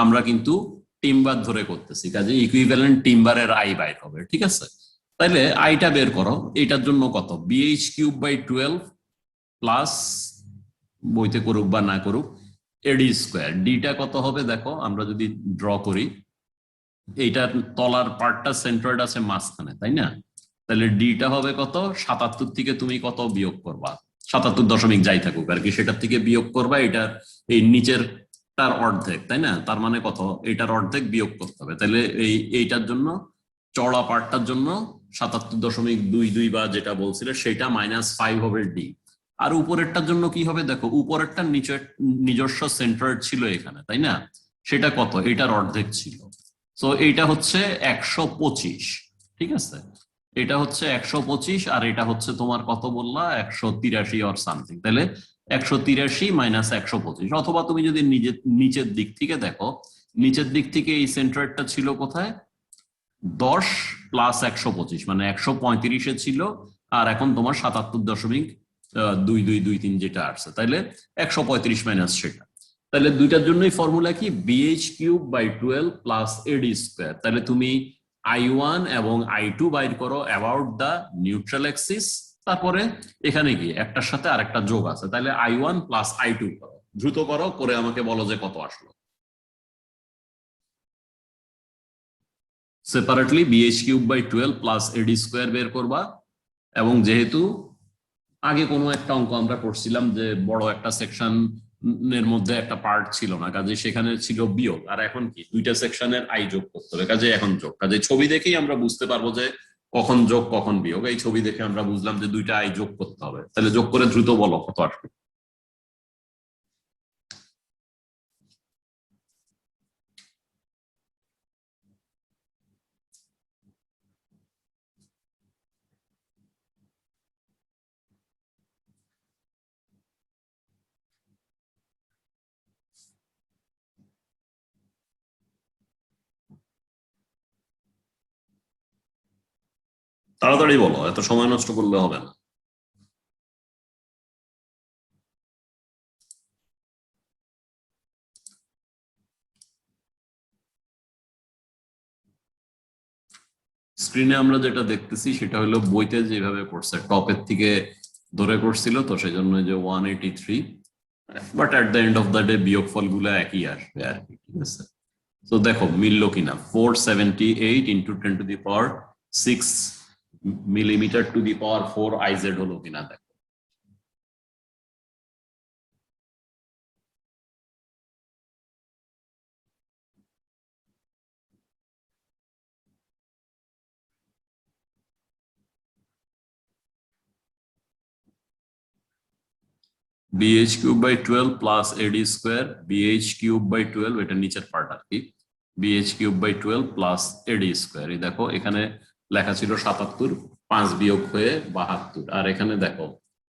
Speaker 1: আমরা কিন্তু টিম্বার ধরে করতেছি, কাজে ইকুইভ্যালেন্ট টিম্বারের আই বাইর হবে, ঠিক আছে? তাহলে আইটা বের করো, এটার জন্য কত, bh³/12 প্লাস, বইতে করুক বা না করুক, ad², ডিটা কত হবে দেখো, আমরা যদি ড্র করি, এইটার তলার পার্টটা সেন্ট্রয়েড আছে মাঝখানে, তাই না? তাহলে ডিটা হবে কত, 77 থেকে তুমি কত বিয়োগ করবা, 77 যাই থাকুক আর কি, সেটার থেকে বিয়োগ করবা এটার এই নিচেরটার অর্ধেক, তাই না? তার মানে কত, এটার অর্ধেক বিয়োগ করতে হবে। তাহলে এইটার জন্য চড়া পার্টটার জন্য 77.22 বা যেটা বলছিলে সেটা -5 হবে ডি। আর উপরেরটার জন্য কি হবে দেখো, উপরেরটা নিজস্ব সেন্টার ছিল এখানে, তাই না? সেটা কত, এটার অর্ধেক ছিল। তো এইটা হচ্ছে 125, ঠিক আছে? এটা হচ্ছে 125 আর এটা হচ্ছে তোমার কত বললা, 183 অর সামথিং। তাহলে 183 মাইনাস 125, অথবা তুমি যদি নিচের দিক থেকে দেখো, নিচের দিক থেকে এই সেন্টারটা ছিল কোথায়, 10 প্লাস 125 মানে 135-এ ছিল, আর এখন তোমার 77.2223 যেটা আসছে, তাহলে 135 মাইনাস সেটা। তাহলে দুইটার জন্যই ফর্মুলা কি, bh³/12 প্লাস এডি স্কোয়ার। তাহলে তুমি I1 এবং I2 বাইর করো অ্যাবাউট দা নিউট্রাল অ্যাক্সিস, তারপরে এখানে কি একটার সাথে আরেকটা যোগ আছে, তাহলে I1 প্লাস I2 করো, দ্রুত করো, করে আমাকে বলো যে কত আসলো। সেপারেটলি bh³/12 প্লাস এডি স্কোয়ার বের করবা, এবং যেহেতু আগে কোনো একটা অঙ্ক আমরা করছিলাম যে বড় একটা সেকশন এর মধ্যে একটা পার্ট ছিল না, কাজে সেখানে ছিল বিয়োগ, আর এখন কি দুইটা সেকশনের আই যোগ করতে হবে, কাজে এখন যোগ। কাজে ছবি দেখেই আমরা বুঝতে পারবো যে কখন যোগ কখন বিয়োগ। এই ছবি দেখে আমরা বুঝলাম যে দুইটা আই যোগ করতে হবে। তাহলে যোগ করে দ্রুত বলো কত আসবে। তাড়াতাড়ি বলো, এত সময় নষ্ট করলে হবে না। স্ক্রিনে আমরা যেটা দেখতেছি সেটা হলো বইতে যেভাবে করছে, টপের থেকে ধরে করছিল, তো সেই জন্য যে 183, but at the end of the day বিয়োগফল গুলো একই আসবে আর কি, ঠিক আছে? তো দেখো মিললো কিনা, 478 into 10⁶ millimetre to the power 4 IZ হলো কিনা দেখো। bh³/12 প্লাস এডি স্কোয়ার, bh³/12 এটা নিচের পার্ট আর কি, bh³/12 প্লাস এডি স্কোয়ার। এই দেখো এখানে লেখা ছিল 77, 5 বিয়োগ হয়ে 72, আর এখানে দেখো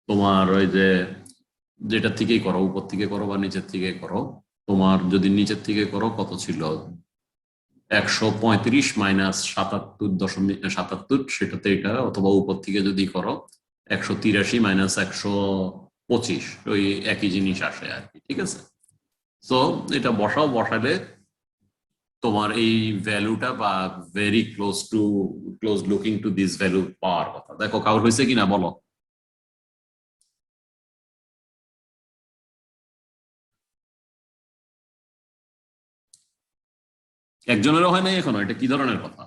Speaker 1: তোমার ওই যে যেটা থেকেই করো, উপর থেকে করো বা নিচের থেকে করো, তোমার যদি নিচের থেকে করো কত ছিল, 135 মাইনাস 77.77, সেটাতে এটা, অথবা উপর থেকে যদি করো 183 মাইনাস 125, ওই একই জিনিস আসে আর কি, ঠিক আছে? তো এটা বসাও, বসালে তোমার এই ভ্যালুটা বা very close looking to this value পাওয়ার কথা। দেখো কাউর হয়েছে কিনা বলো। একজনেরও হয় নাই এখনো, এটা কি ধরনের কথা?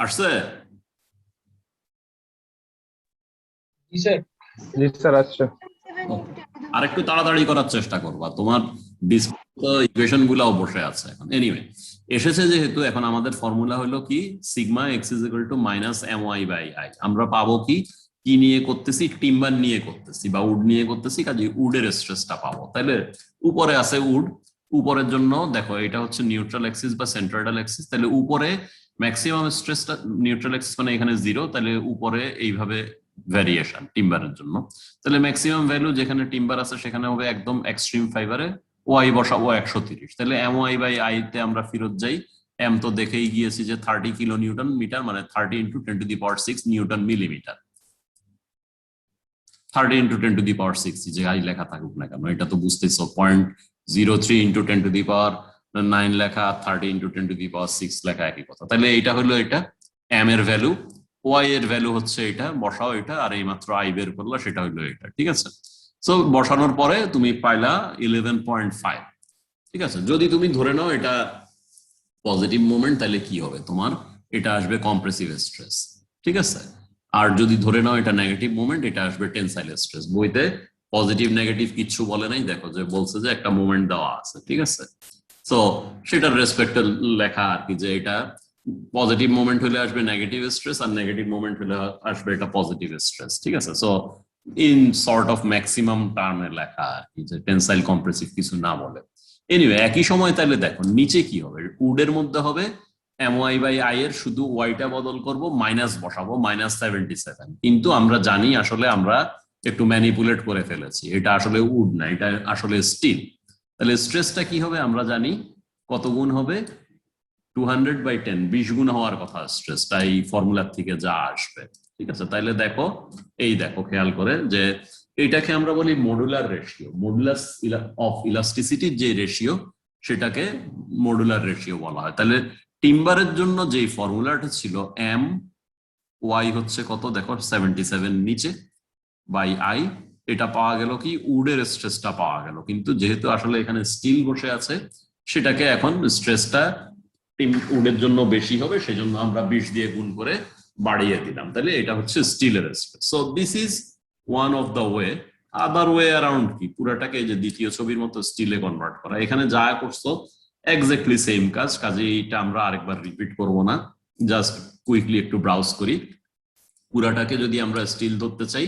Speaker 1: আসছে?
Speaker 3: জি স্যার। জি স্যার আসছে।
Speaker 1: আর একটু তাড়াতাড়ি করার চেষ্টা করবা, তোমার ইকুয়েশন গুলাও বসে আছে এখন। এনিওয়ে এসেছে যেহেতু, এখন আমাদের ফর্মুলা হলো কি, sigma X is equal to minus my/i। আমরা পাবো কি, কি নিয়ে করতেছি, টিম্বার নিয়ে করতেছি বা উড নিয়ে করতেছি, কাজে উডের স্ট্রেসটা পাবো। তাহলে উপরে আছে উড, উপরের জন্য দেখো এটা হচ্ছে নিউট্রাল অ্যাক্সিস বা সেন্ট্রয়েডাল অ্যাক্সিস, তাহলে উপরে ম্যাক্সিমাম স্ট্রেসটা, নিউট্রাল অ্যাক্সিস মানে এখানে 0, তাহলে উপরে এইভাবে ভ্যারিয়েশন টিম্বারের জন্য। তাহলে ম্যাক্সিমাম ভ্যালু যেখানে টিম্বার আছে সেখানে হবে একদম এক্সট্রিম ফাইবারে, ওয়াই বসাবো 130। তাহলে my/i তে আমরা ফেরত যাই, এম তো দেখেই গিয়েছি যে 30 কিলো নিউটন মিটার, মানে 30 ইন্টু 10⁶ নিউটন মিলিমিটার। 30 ইন্টু 10⁶, যে আই লেখা থাকুক না কেন, এটা তো বুঝতেছো, 0.03 ইন্টু 10⁹ লেখা, 30 ইন্টু 10⁶ লেখা একই কথা। তাহলে এটা হলো এটা এম এর ভ্যালু, ওয়াই এর ভ্যালু হচ্ছে এটা, বসাও এটা, আর এই মাত্র আই বের করলা, সেটা হলো এটা। ঠিক আছে, সো বসানোর পরে তুমি পাইলা 11.5। ঠিক আছে, যদি তুমি ধরে নাও এটা পজিটিভ মোমেন্ট, তাহলে কি হবে তোমার, এটা আসবে কম্প্রেসিভ স্ট্রেস। ঠিক আছে, আর যদি ধরে নাও এটা নেগেটিভ মোমেন্ট, এটা আসবে টেনসাইল স্ট্রেস। বইতে পজিটিভ নেগেটিভ কিচ্ছু বলে নাই, দেখো যে বলছে যে একটা মোমেন্ট দেওয়া আছে। ঠিক আছে, সো সেটার রেসপেক্টে লেখা আর কি, যে এটা পজিটিভ মোমেন্ট হলে আসবে নেগেটিভ স্ট্রেস, আর নেগেটিভ মোমেন্ট হলে আসবে এটা পজিটিভ স্ট্রেস। ঠিক আছে, so in sort of maximum টার্মে লেখা আর কি, যে টেনসাইল কম্প্রেসিভ কিছু না বলে। এনিওয়ে, একই সময় তাহলে দেখো নিচে কি হবে, উডের মধ্যে হবে MY বাই আই এর শুধু ওয়াইটা বদল করব, মাইনাস বসাবো -77। কিন্তু আমরা জানি আসলে আমরা একটু ম্যানিপুলেট করে ফেলেছি, এটা আসলে উড না, এটা আসলে স্টিল। তাহলে স্ট্রেসটা কি হবে আমরা জানি, কত গুণ হবে, 200/10, 20 গুণ হওয়ার কথা স্ট্রেসটা, এই ফর্মুলার থেকে যা আসবে। ঠিক আছে, তাইলে দেখো, এই দেখো খেয়াল করে যে এটাকে আমরা বলি মডুলার রেশিও, মডুলাস অফ ইলাস্টিসিটির যে রেশিও, সেটাকে মডুলার রেশিও বলা হয়। তাহলে টিম্বারের জন্য যে ফর্মুলাটা ছিল এম ওয়াই হচ্ছে কত, দেখো 77 নিচে বাই আই, এটা পাওয়া গেল কি, উডের স্ট্রেসটা পাওয়া গেল। কিন্তু যেহেতু আসলে এখানে স্টিল বসে আছে, সেটাকে এখন স্ট্রেসটা উডের জন্য বেশি হবে, সেজন্য আমরা 20 দিয়ে গুণ করে বাড়িয়ে দিলাম। তাহলে এটা হচ্ছে স্টিলের stress. So this is one of the way. Other way around কি, পুরাটাকে যে দ্বিতীয় ছবির মতো স্টিলে কনভার্ট করা। এখানে যা করছো এক্স্যাক্টলি সেম কাজ, কাজে এটা আমরা আরেকবার রিপিট করব না, জাস্ট কুইকলি একটু ব্রাউজ করি। পুরাটাকে যদি আমরা স্টিল ধরতে চাই,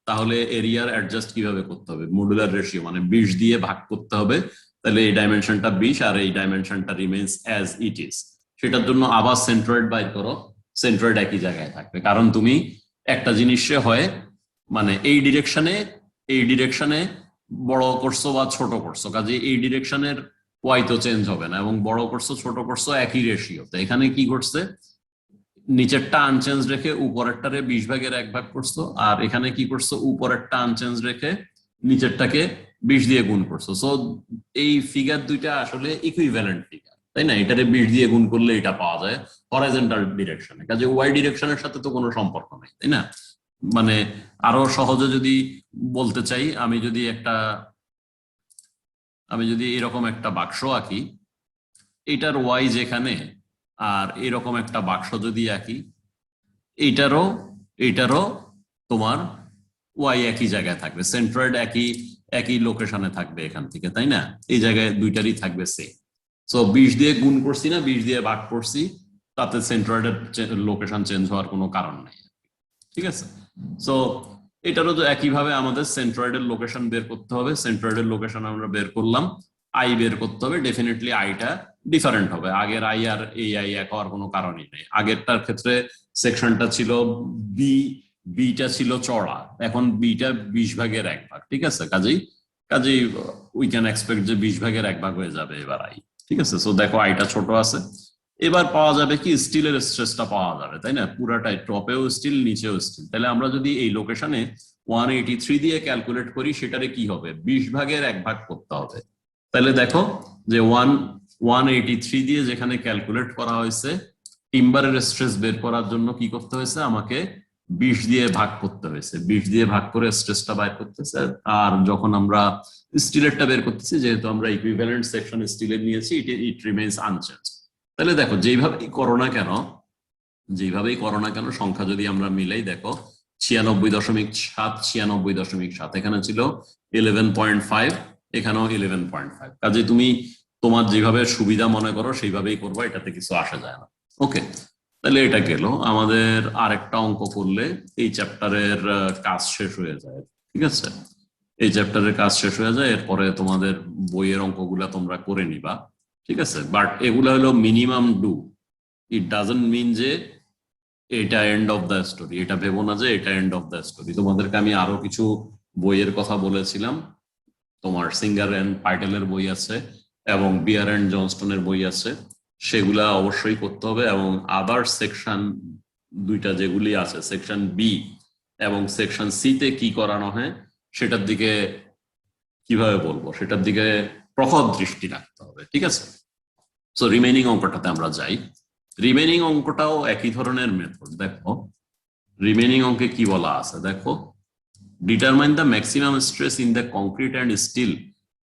Speaker 1: তাহলে এরিয়ার অ্যাডজাস্ট কিভাবে করতে হবে, মডুলার রেশিও মানে 20 দিয়ে ভাগ করতে হবে। তাহলে এই ডাইমেনশনটা 20 আর এই ডাইমেনশনটা রিমেইনস অ্যাজ ইট ইজ। সেটার জন্য আবার সেন্ট্রয়েড বাইর করো, সেন্ট্রয়েড একই জায়গায় থাকবে, কারণ তুমি একটা জিনিসে হয় মানে এই ডিরেকশনে বড় করছো বা ছোট করছো, কাজে এই ডিরেকশনের ওয়াই তো চেঞ্জ হবে না, এবং বড় করছো ছোট করছো একই রেশিও। তো এখানে কি করছে, নিচেরটা আনচেঞ্জ রেখে উপরেরটারে 20/1 করছো, আর এখানে কি করছো, উপরেরটা আনচেঞ্জ রেখে নিচেরটাকে 20 দিয়ে গুণ করছো। সো এই ফিগার দুইটা আসলে ইকুইভ্যালেন্ট ফিগার, তাই না? এটারে 20 দিয়ে গুণ করলে এটা পাওয়া যায় হরাইজন্টাল ডিরেকশনে, কাজে ওয়াই ডিরেকশনের সাথে তো কোনো সম্পর্ক নেই, তাই না? মানে আরো সহজে যদি বলতে চাই, আমি যদি এরকম একটা বাক্স আঁকি, এটার ওয়াই যেখানে, আর এরকম একটা বাক্স যদি আঁকি, এইটারও তোমার ওয়াই একই জায়গায় থাকবে, সেন্ট্রয়েড একই লোকেশনে থাকবে এখান থেকে, তাই না? এই জায়গায় দুইটারই থাকবে সেম। সো 20 দিয়ে গুণ করছি না 20 দিয়ে ভাগ করছি, তাতে সেন্ট্রয়েডের লোকেশন চেঞ্জ হওয়ার কোনো কারণ নাই। ঠিক আছে, সো এটারও তো একইভাবে আমাদের সেন্ট্রয়েডের লোকেশন বের করতে হবে। সেন্ট্রয়েডের লোকেশন আমরা বের করলাম, আই বের করতে হবে। ডেফিনেটলি আইটা ডিফারেন্ট হবে, আগের আই আর এই আই এক হওয়ার কোনো কারণই নেই। আগেরটার ক্ষেত্রে সেকশনটা ছিল বিটা ছিল চড়া, এখন বিটা 20/1 ঠিক আছে, কাজেই উই ক্যান এক্সপেক্ট যে 20/1 হয়ে যাবে এবার আই। ঠিক আছে, সো দেখো আইটা ছোট আছে, এবার পাওয়া যাবে কি, স্টিলের স্ট্রেসটা পাওয়া যাবে, তাই না? পুরাটাই টপেও স্টিল নিচেও স্টিল। তাহলে আমরা যদি এই লোকেশনে 183 দিয়ে ক্যালকুলেট করি, সেটারে কি হবে, 20/1 করতে হবে। তাহলে দেখো যে 183 দিয়ে যেখানে ক্যালকুলেট করা হয়েছে, টিম্বারের স্ট্রেস বের করার জন্য কি করতে হয়েছে, আমাকে 20 দিয়ে ভাগ করতে হয়েছে। 20 দিয়ে ভাগ করে স্ট্রেসটা বাইর করতেছে। আর যখন আমরা স্টিলেরটা বের করতেছি, যেহেতু আমরা ইকুইভ্যালেন্ট সেকশন স্টিলের নিয়েছি, ইট রিমেইনস আনচেঞ্জ। তাহলে দেখো যেভাবেই করো না কেন সংখ্যা যদি আমরা মিলাই, দেখো 96.7, 96.7, এখানে ছিল 11.5, এখানেও 11.5। কাজে তুমি তোমার যেভাবে সুবিধা মনে করো সেইভাবেই করবো, এটাতে কিছু আসা যায় না। ওকে, তাহলে এটা গেল। আমাদের আরেকটা অঙ্ক করলে এই চ্যাপ্টারের কাজ শেষ হয়ে যায়। ঠিক আছে, এই চ্যাপ্টারের কাজ শেষ হয়ে যায়, এরপরে তোমাদের বইয়ের অঙ্কগুলা তোমরা করে নিবা। ঠিক আছে, বাট এগুলা হলো minimum do, it doesn't mean যে এটা এন্ড অফ দ্য স্টোরি। এটা ভেবো না যে এটা এন্ড অফ দ্য স্টোরি। তোমাদেরকে আমি আরো কিছু বইয়ের কথা বলেছিলাম, তোমার সিঙ্গার এন্ড পাইটেলের বই আছে এবং বিয়ার এন্ড জনস্টনের বই আছে, সেগুলা অবশ্যই করতে হবে। এবং আদার সেকশন দুইটা যেগুলি আছে, সেকশন বি এবং সেকশন সি তে কি করানো হয় সেটার দিকে কিভাবে বলবো, সেটার দিকে প্রখর দৃষ্টি রাখতে হবে। ঠিক আছে, সো রিমেইনিং অঙ্কটাতে আমরা যাই। রিমেইনিং অঙ্কটাও একই ধরনের মেথড। দেখো রিমেনিং অঙ্কে কি বলা আছে দেখো, determine the maximum stress in the concrete and steel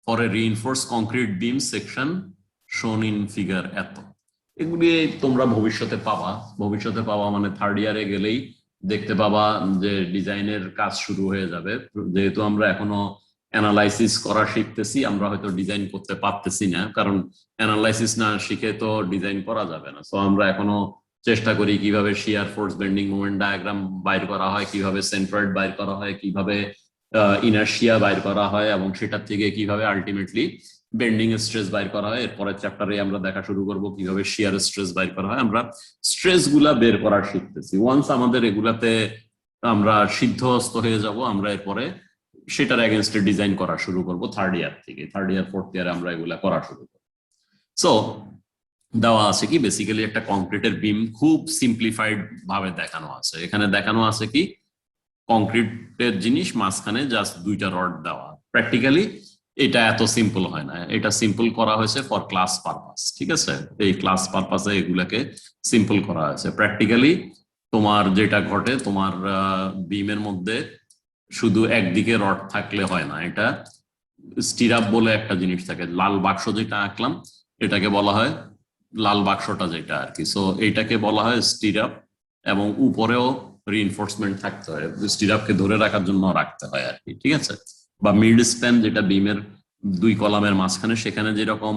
Speaker 1: for a reinforce concrete beam section shown in figure এত। এগুলি তোমরা ভবিষ্যতে পাবা মানে থার্ড ইয়ারে গেলেই দেখতে পাবা যে ডিজাইনের কাজ শুরু হয়ে যাবে। যেহেতু আমরা এখনো অ্যানালাইসিস করা শিখতেছি, আমরা হয়তো ডিজাইন করতে পারতেছি না, কারণ অ্যানালাইসিস না শিখে তো ডিজাইন করা যাবে না। তো আমরা এখনো চেষ্টা করি কিভাবে shear force bending moment diagram বাইর করা হয়, কিভাবে সেন্ট্রয়েড বাইর করা হয়, কিভাবে ইনার্শিয়া বাইর করা হয়, এবং সেটার থেকে কিভাবে আলটিমেটলি বেন্ডিং স্ট্রেস বাইর করা হয়। এরপরের চ্যাপ্টারে আমরা দেখা শুরু করব কিভাবে শিয়ার স্ট্রেস বাইর করা হয়। আমরা স্ট্রেস গুলা বের করা শিখতেছি। ওয়ান্স আমাদের এগুলাতে আমরা সিদ্ধহস্ত হয়ে যাব, আমরা এরপরে সেটার এগেনস্টে ডিজাইন করা শুরু করব থার্ড ইয়ার থেকে। থার্ড ইয়ার ফোর্থ ইয়ারে আমরা এগুলা করা শুরু করব। সো দেওয়া আছে কি, বেসিক্যালি একটা কংক্রিটের বিম খুব সিম্পলিফাইড ভাবে দেখানো আছে। এখানে দেখানো আছে কি, কংক্রিটের জিনিস, মাঝখানে জাস্ট দুইটা রড দেওয়া। প্র্যাকটিক্যালি এটা এত সিম্পল হয় না, এটা সিম্পল করা হয়েছে ফর ক্লাস পারপাস, ঠিক আছে? এই ক্লাস পারপাসে এগুলাকে সিম্পল করা হয়েছে। প্র্যাকটিক্যালি তোমার যেটা ঘটে, তোমার বিমের মধ্যে শুধু একদিকে রড থাকলে হয় না, এটা স্টিরাপ বলে একটা জিনিস থাকে। লাল বাক্স যেটা আঁকলাম এটাকে বলা হয় লাল বাক্সটা যেটা আর কি। সো এইটাকে বলা হয় স্টিরাপ, এবং উপরেও রিইনফোর্সমেন্ট থাকতে হয়, স্টিরাপকে ধরে রাখার জন্য রাখতে হয় আর কি, ঠিক আছে? বা মিড স্প্যান যেটা বিমের দুই কলামের মাঝখানে, সেখানে যেরকম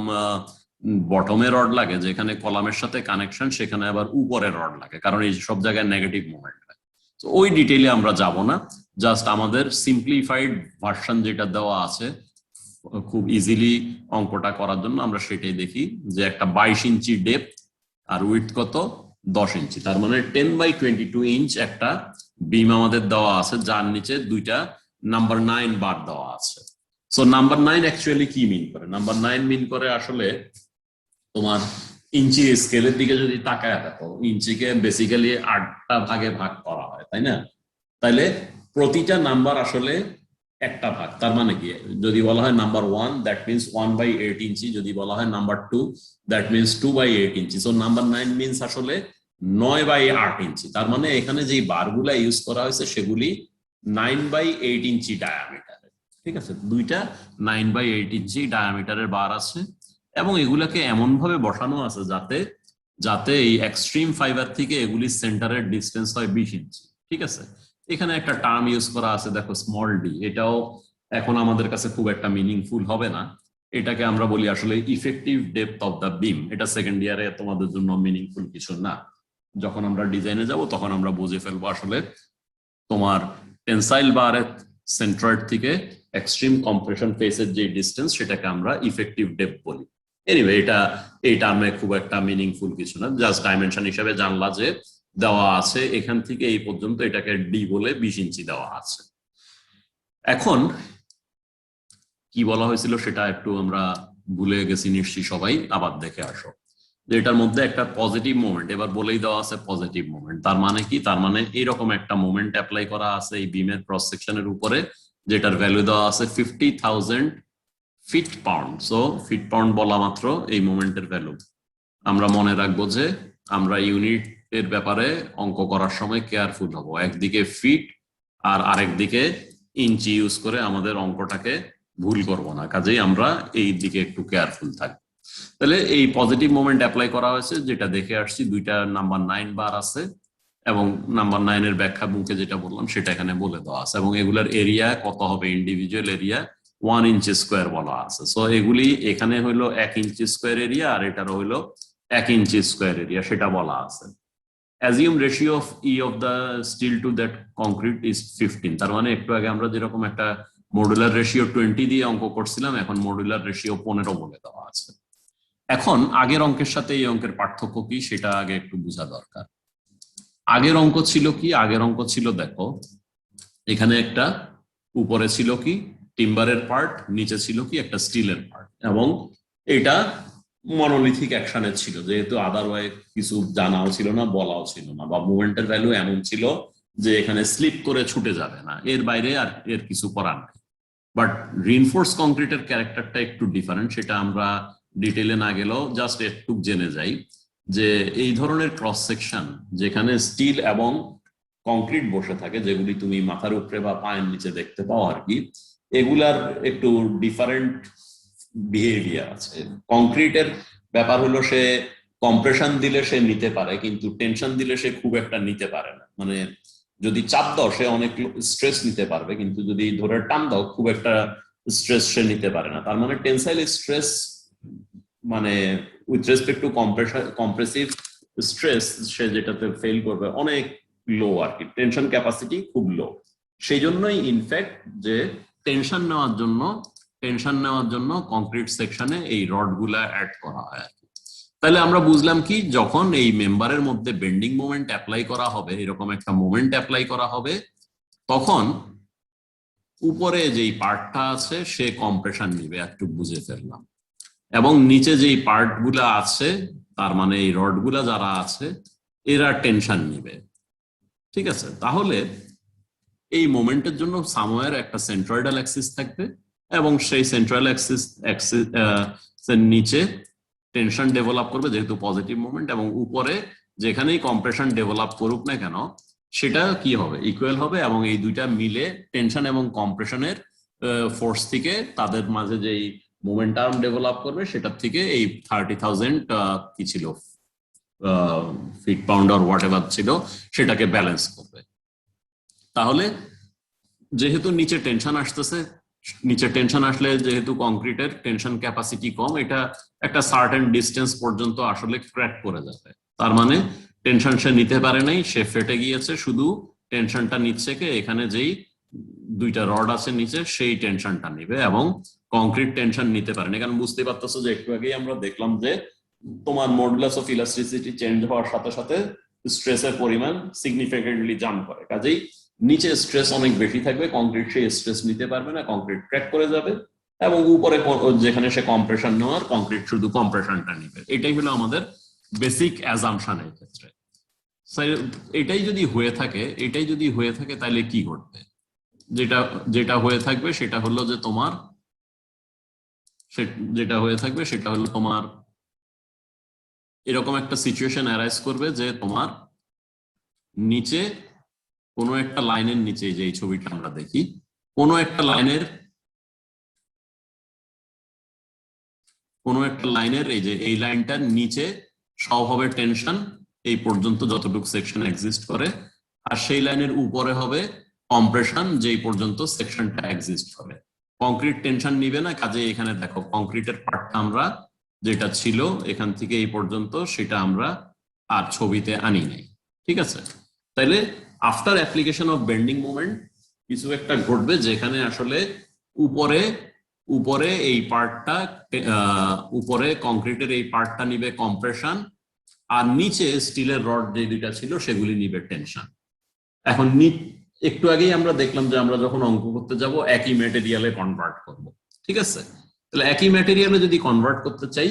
Speaker 1: বটমে রড লাগে যেখানে কলামের সাথে কানেকশন, সেখানে আবার উপরে রড লাগে, কারণ এই সব জায়গায় নেগেটিভ মুভমেন্ট হয়। তো ওই ডিটেইলে আমরা যাব না, জাস্ট আমাদের সিম্পলিফাইড ভার্সন যেটা দেওয়া আছে খুব ইজিলি অঙ্কটা করার জন্য আমরা সেটাই দেখি, যে একটা 22 ইঞ্চি ডেপথ আর উইডথ কত 10 ইঞ্চি, তার মানে 10/22 ইঞ্চ একটা বিম আমাদের দেওয়া আছে, যার নিচে দুইটা নাম্বার 9 বার দেওয়া আছে। সো নাম্বার 9 অ্যাকচুয়ালি কি মিন করে? নাম্বার 9 মিন করে আসলে তোমার ইঞ্চি স্কেলের দিকে যদি তাকায় দেখো, ইঞ্চিকে বেসিক্যালি 8টা ভাগে ভাগ করা হয়, তাই না? তাইলে প্রতিটা নাম্বার আসলে একটা ভাগ। তার মানে কি, যদি বলা হয় নাম্বার 1 দ্যাট মিনস 1/8 ইঞ্চি, যদি বলা হয় number 2 that means 2/8 inch. So number 9 means আসলে 9/8 ইঞ্চি। তার মানে এখানে যে বারগুলা ইউজ করা হয়েছে সেগুলি 9/8 ইঞ্চি ডায়ামিটারের, ঠিক আছে? দুইটা 9/8 ইঞ্চি ডায়ামিটারের বার আছে, এবং এগুলাকে এমন ভাবে বসানো আছে যাতে এই এক্সট্রিম ফাইবার থেকে এগুলি সেন্টারের ডিস্টেন্স হয় 20 ইঞ্চি, ঠিক আছে? এখানে একটা টার্ম ইউজ করা আছে দেখো, স্মল ডি। এটাও এখন আমাদের কাছে খুব একটা মিনিংফুল হবে না, এটাকে আমরা বলি আসলে ইফেক্টিভ ডেপথ অফ দ্য বিম। এটা সেকেন্ড ইয়ারে তোমাদের জন্য মিনিংফুল কিছু না, যখন আমরা ডিজাইনে যাব তখন আমরা বুঝে ফেলবো আসলে তোমার টেনসাইল বারের সেন্ট্রয়েড থেকে এক্সট্রিম কম্প্রেশন ফেসের যে ডিস্টেন্স, সেটাকে আমরা ইফেক্টিভ ডেপথ বলি। এনিওয়ে, এটা এই টার্মে খুব একটা মিনিংফুল কিছু না, জাস্ট ডাইমেনশন হিসেবে জানলা যে দেওয়া আছে এখান থেকে এই পর্যন্ত, এটাকে ডি বলে 20 ইঞ্চি দেওয়া আছে। এখন কি বলা হয়েছিল সেটা একটু আমরা ভুলে গেছি নিশ্চয়ই সবাই, আবার দেখে আসো। যে এটার মধ্যে একটা পজিটিভ মোমেন্ট এবার বলেই দেওয়া আছে, পজিটিভ মোমেন্ট তার মানে কি? তার মানে এইরকম একটা মোমেন্ট অ্যাপ্লাই করা আছে এই বিমের ক্রস সেকশনের উপরে, যেটার ভ্যালু দেওয়া আছে 50,000 feet pound. So feet pound বলা মাত্র এই মোমেন্টের ভ্যালু আমরা মনে রাখবো যে আমরা ইউনিটের ব্যাপারে অঙ্ক করার সময় কেয়ারফুল হব। একদিকে ফিট আর আরেকদিকে ইঞ্চি ইউজ করে আমাদের অঙ্কটাকে ভুল করব না, কাজেই আমরা এই দিকে একটু কেয়ারফুল থাকবো। তাহলে এই পজিটিভ মোমেন্ট অ্যাপ্লাই করা হয়েছে, যেটা দেখে আসছি দুইটা নাম্বার 9 বার আছে, এবং নাম্বার 9 এর ব্যাখ্যা মুখে যেটা বললাম সেটা এখানে বলে দেওয়া আছে, এবং এগুলার এরিয়া কত হবে, ইন্ডিভিজুয়াল এরিয়া 1 ইঞ্চি স্কোয়ার বলা আছে। সো এগুলি এখানে হইলো 1 ইঞ্চি স্কোয়ার এরিয়া, আর এটারও হইলো 1 ইঞ্চি স্কোয়ার এরিয়া, সেটা বলা আছে। Assume ratio of E of the steel to that concrete is 15। তার মানে একটু আগে আমরা যেরকম একটা মডুলার রেশিও 20 দিয়ে অঙ্ক করছিলাম, এখন মডুলার রেশিও 15 বলে দেওয়া আছে। এখন আগের অঙ্কের সাথে এই অঙ্কের পার্থক্য কি সেটা আগে একটু বোঝা দরকার। আগের অঙ্ক ছিল কি? আগের অঙ্ক ছিল দেখো, এখানে একটা উপরে ছিল কি টিম্বারের পার্ট, নিচে ছিল কি একটা স্টিলের পার্ট, এবং এটা মনোলিথিক অ্যাকশনে ছিল, যেহেতু আদারওয়াইজ কিছু জানাও ছিল না, বলাও ছিল না, বা মুভমেন্টের ভ্যালু এমন ছিল যে এখানে স্লিপ করে ছুটে যাবে না, এর বাইরে আর এর কিছু করার নেই। বাট রিইনফোর্স কংক্রিটের ক্যারেক্টারটা একটু ডিফারেন্ট, সেটা আমরা ডিটেইলে না গেলেও জাস্ট একটু জেনে যাই যে এই ধরনের ক্রস সেকশন যেখানে স্টিল এবং কংক্রিট বসে থাকে, যেগুলি তুমি মাথার উপরে বা পায়ের নিচে দেখতে পাও আর কি, এগুলার একটু ডিফারেন্ট বিহেভিয়ার আছে। কংক্রিটের ব্যাপার হলো সে কম্প্রেশন দিলে সে নিতে পারে, কিন্তু টেনশন দিলে সে খুব একটা নিতে পারে না। মানে যদি চাপ দাও সে অনেক স্ট্রেস নিতে পারবে, কিন্তু যদি ধরে টান দাও খুব একটা স্ট্রেস সে নিতে পারে না। তার মানে টেনসাইল স্ট্রেস মানে with respect to compressive stress সে যেটাতে ফেল করবে অনেক লো আর কি, টেনশন ক্যাপাসিটি খুব লো। সেই জন্যই ইনফ্যাক্ট যে টেনশন নেওয়ার জন্য কংক্রিট সেকশনে এই রড গুলা অ্যাড করা হয় আর কি। তাহলে আমরা বুঝলাম কি, যখন এই মেম্বারের মধ্যে বেন্ডিং মোমেন্ট অ্যাপ্লাই করা হবে, এরকম একটা মোমেন্ট অ্যাপ্লাই করা হবে, তখন উপরে যেই পার্টটা আছে সে কম্প্রেশন নিবে, একটু বুঝে ফেললাম, এবং নিচে যেই পার্ট গুলা আছে তার মানে এই রড গুলা যারা আছে এরা টেনশন নিবে। ঠিক আছে, তাহলে এই মোমেন্টের জন্য সামওয়্যার একটা সেন্ট্রয়েডাল অ্যাক্সিস থাকবে, এবং সেই সেন্ট্রাল অ্যাক্সিস নিচে টেনশন ডেভেলপ করবে যেহেতু পজিটিভ মোমেন্ট, এবং উপরে যেখানেই কম্প্রেশন ডেভেলপ করুক না কেন সেটা কি হবে, ইকুয়াল হবে, এবং এই দুইটা মিলে টেনশন এবং কম্প্রেশনের ফোর্স থেকে তাদের মাঝে যেই মোমেন্টাম ডেভেলপ করবে সেটার থেকে এই 30,000 কি ছিল feet pound or whatever ছিল সেটাকে ব্যালেন্স করবে। তাহলে যেহেতু নিচে টেনশন আসতেছে, নিচে টেনশন আসলে যেহেতু কংক্রিটের টেনশন ক্যাপাসিটি কম, এটা একটা সার্টেন ডিস্টেন্স পর্যন্ত আসলে ক্র্যাক করে যাবে। তার মানে টেনশন সে নিতে পারে নাই, সে ফেটে গিয়েছে, শুধু টেনশনটা নিচ্ছে কে এখানে যেই দুইটা রড আছে নিচে সেই টেনশনটা নিবে, এবং কংক্রিট টেনশন নিতে পারে না। কারণ বুঝতে পারতেছো যে একটু আগেই আমরা দেখলাম যে তোমার মডুলাস অফ ইলাস্টিসিটি চেঞ্জ হওয়ার সাথে সাথে স্ট্রেসের পরিমাণ সিগনিফিকেন্টলি জাম্প করে, কাজেই নিচে স্ট্রেস অনেক বেশি থাকবে, কংক্রিট সেই স্ট্রেস নিতে পারবে না, কংক্রিট ক্র্যাক করে যাবে, এবং উপরে যেখানে সে কম্প্রেশন নেওয়ার কংক্রিট শুধু কম্প্রেশনটা নিবে। এটাই হলো আমাদের বেসিক অ্যাজাম্পশন এর ক্ষেত্রে। এটাই যদি হয়ে থাকে তাহলে কি ঘটবে? যেটা হয়ে থাকবে সেটা হলো যে তোমার এরকম একটা সিচুয়েশন অ্যারাইজ করবে যে তোমার নিচে কোনো একটা লাইনের নিচে, যে এই ছবিটা আমরা দেখি, কোনো একটা লাইনের এই যে এই লাইনটার নিচে সব হবে টেনশন এই পর্যন্ত যতটুকু সেকশন এক্সিস্ট করে, আর সেই লাইনের উপরে হবে কম্প্রেশন যেই পর্যন্ত সেকশনটা এক্সিস্ট করে। কংক্রিট টেনশন নিবে না, কাজে এখানে দেখো কংক্রিটের পার্টটা আমরা যেটা ছিল এখান থেকে এই পর্যন্ত সেটা আমরা আর ছবিতে আনি নাই। ঠিক আছে, তাইলে after application of bending moment কিছু একটা ঘটবে যেখানে আসলে উপরে এই পার্টটা উপরে কংক্রিটের এই পার্টটা নিবে কম্প্রেশন, আর নিচে স্টিলের রড যে দুইটা ছিল সেগুলি নিবে টেনশন। এখন একটু আগেই আমরা দেখলাম যে আমরা যখন অঙ্ক করতে যাব একই ম্যাটেরিয়ালে কনভার্ট করব। ঠিক আছে, তাহলে একই ম্যাটেরিয়ালে যদি কনভার্ট করতে চাই,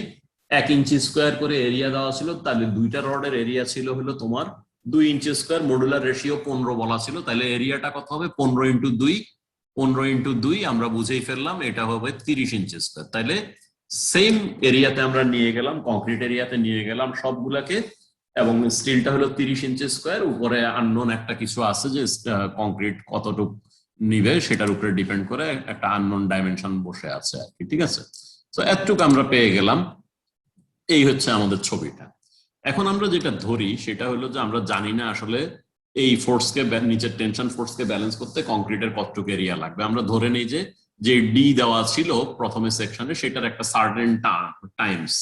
Speaker 1: 1 ইঞ্চি স্কোয়ার করে এরিয়া দেওয়া ছিল, তাহলে দুইটা রডের এরিয়া ছিল হলো তোমার 2 ইঞ্চি স্কোয়ার, মডুলার রেশিও 15 বলা ছিল, তাহলে এরিয়াটা কত হবে 15 ইন্টু 2, 15 ইন্টু 2 আমরা বুঝেই ফেললাম এটা হবে 30 ইঞ্চি স্কোয়ার। তাহলে সেম এরিয়াতে আমরা নিয়ে গেলাম, কংক্রিট এরিয়াতে নিয়ে গেলাম সবগুলাকে, এবং স্টিলটা হলো 30 ইঞ্চি স্কোয়ার, উপরে আননোন একটা কিছু আছে যে কংক্রিট কতটুকু নিবে সেটার উপরে ডিপেন্ড করে একটা আননোন ডাইমেনশন বসে আছে আর কি। ঠিক আছে, তো এতটুকু আমরা পেয়ে গেলাম। এই হচ্ছে আমাদের ছবিটা। এখন আমরা যেটা ধরি সেটা হলো যে আমরা জানি না আসলে এই ফোর্সকে, নিচের টেনশন ফোর্সকে ব্যালেন্স করতে কংক্রিটের কতটুকু এরিয়া লাগবে। আমরা ধরে নেই যে ডি দেওয়া ছিল প্রথমে সেকশনে সেটার একটা সার্টেন টাইমস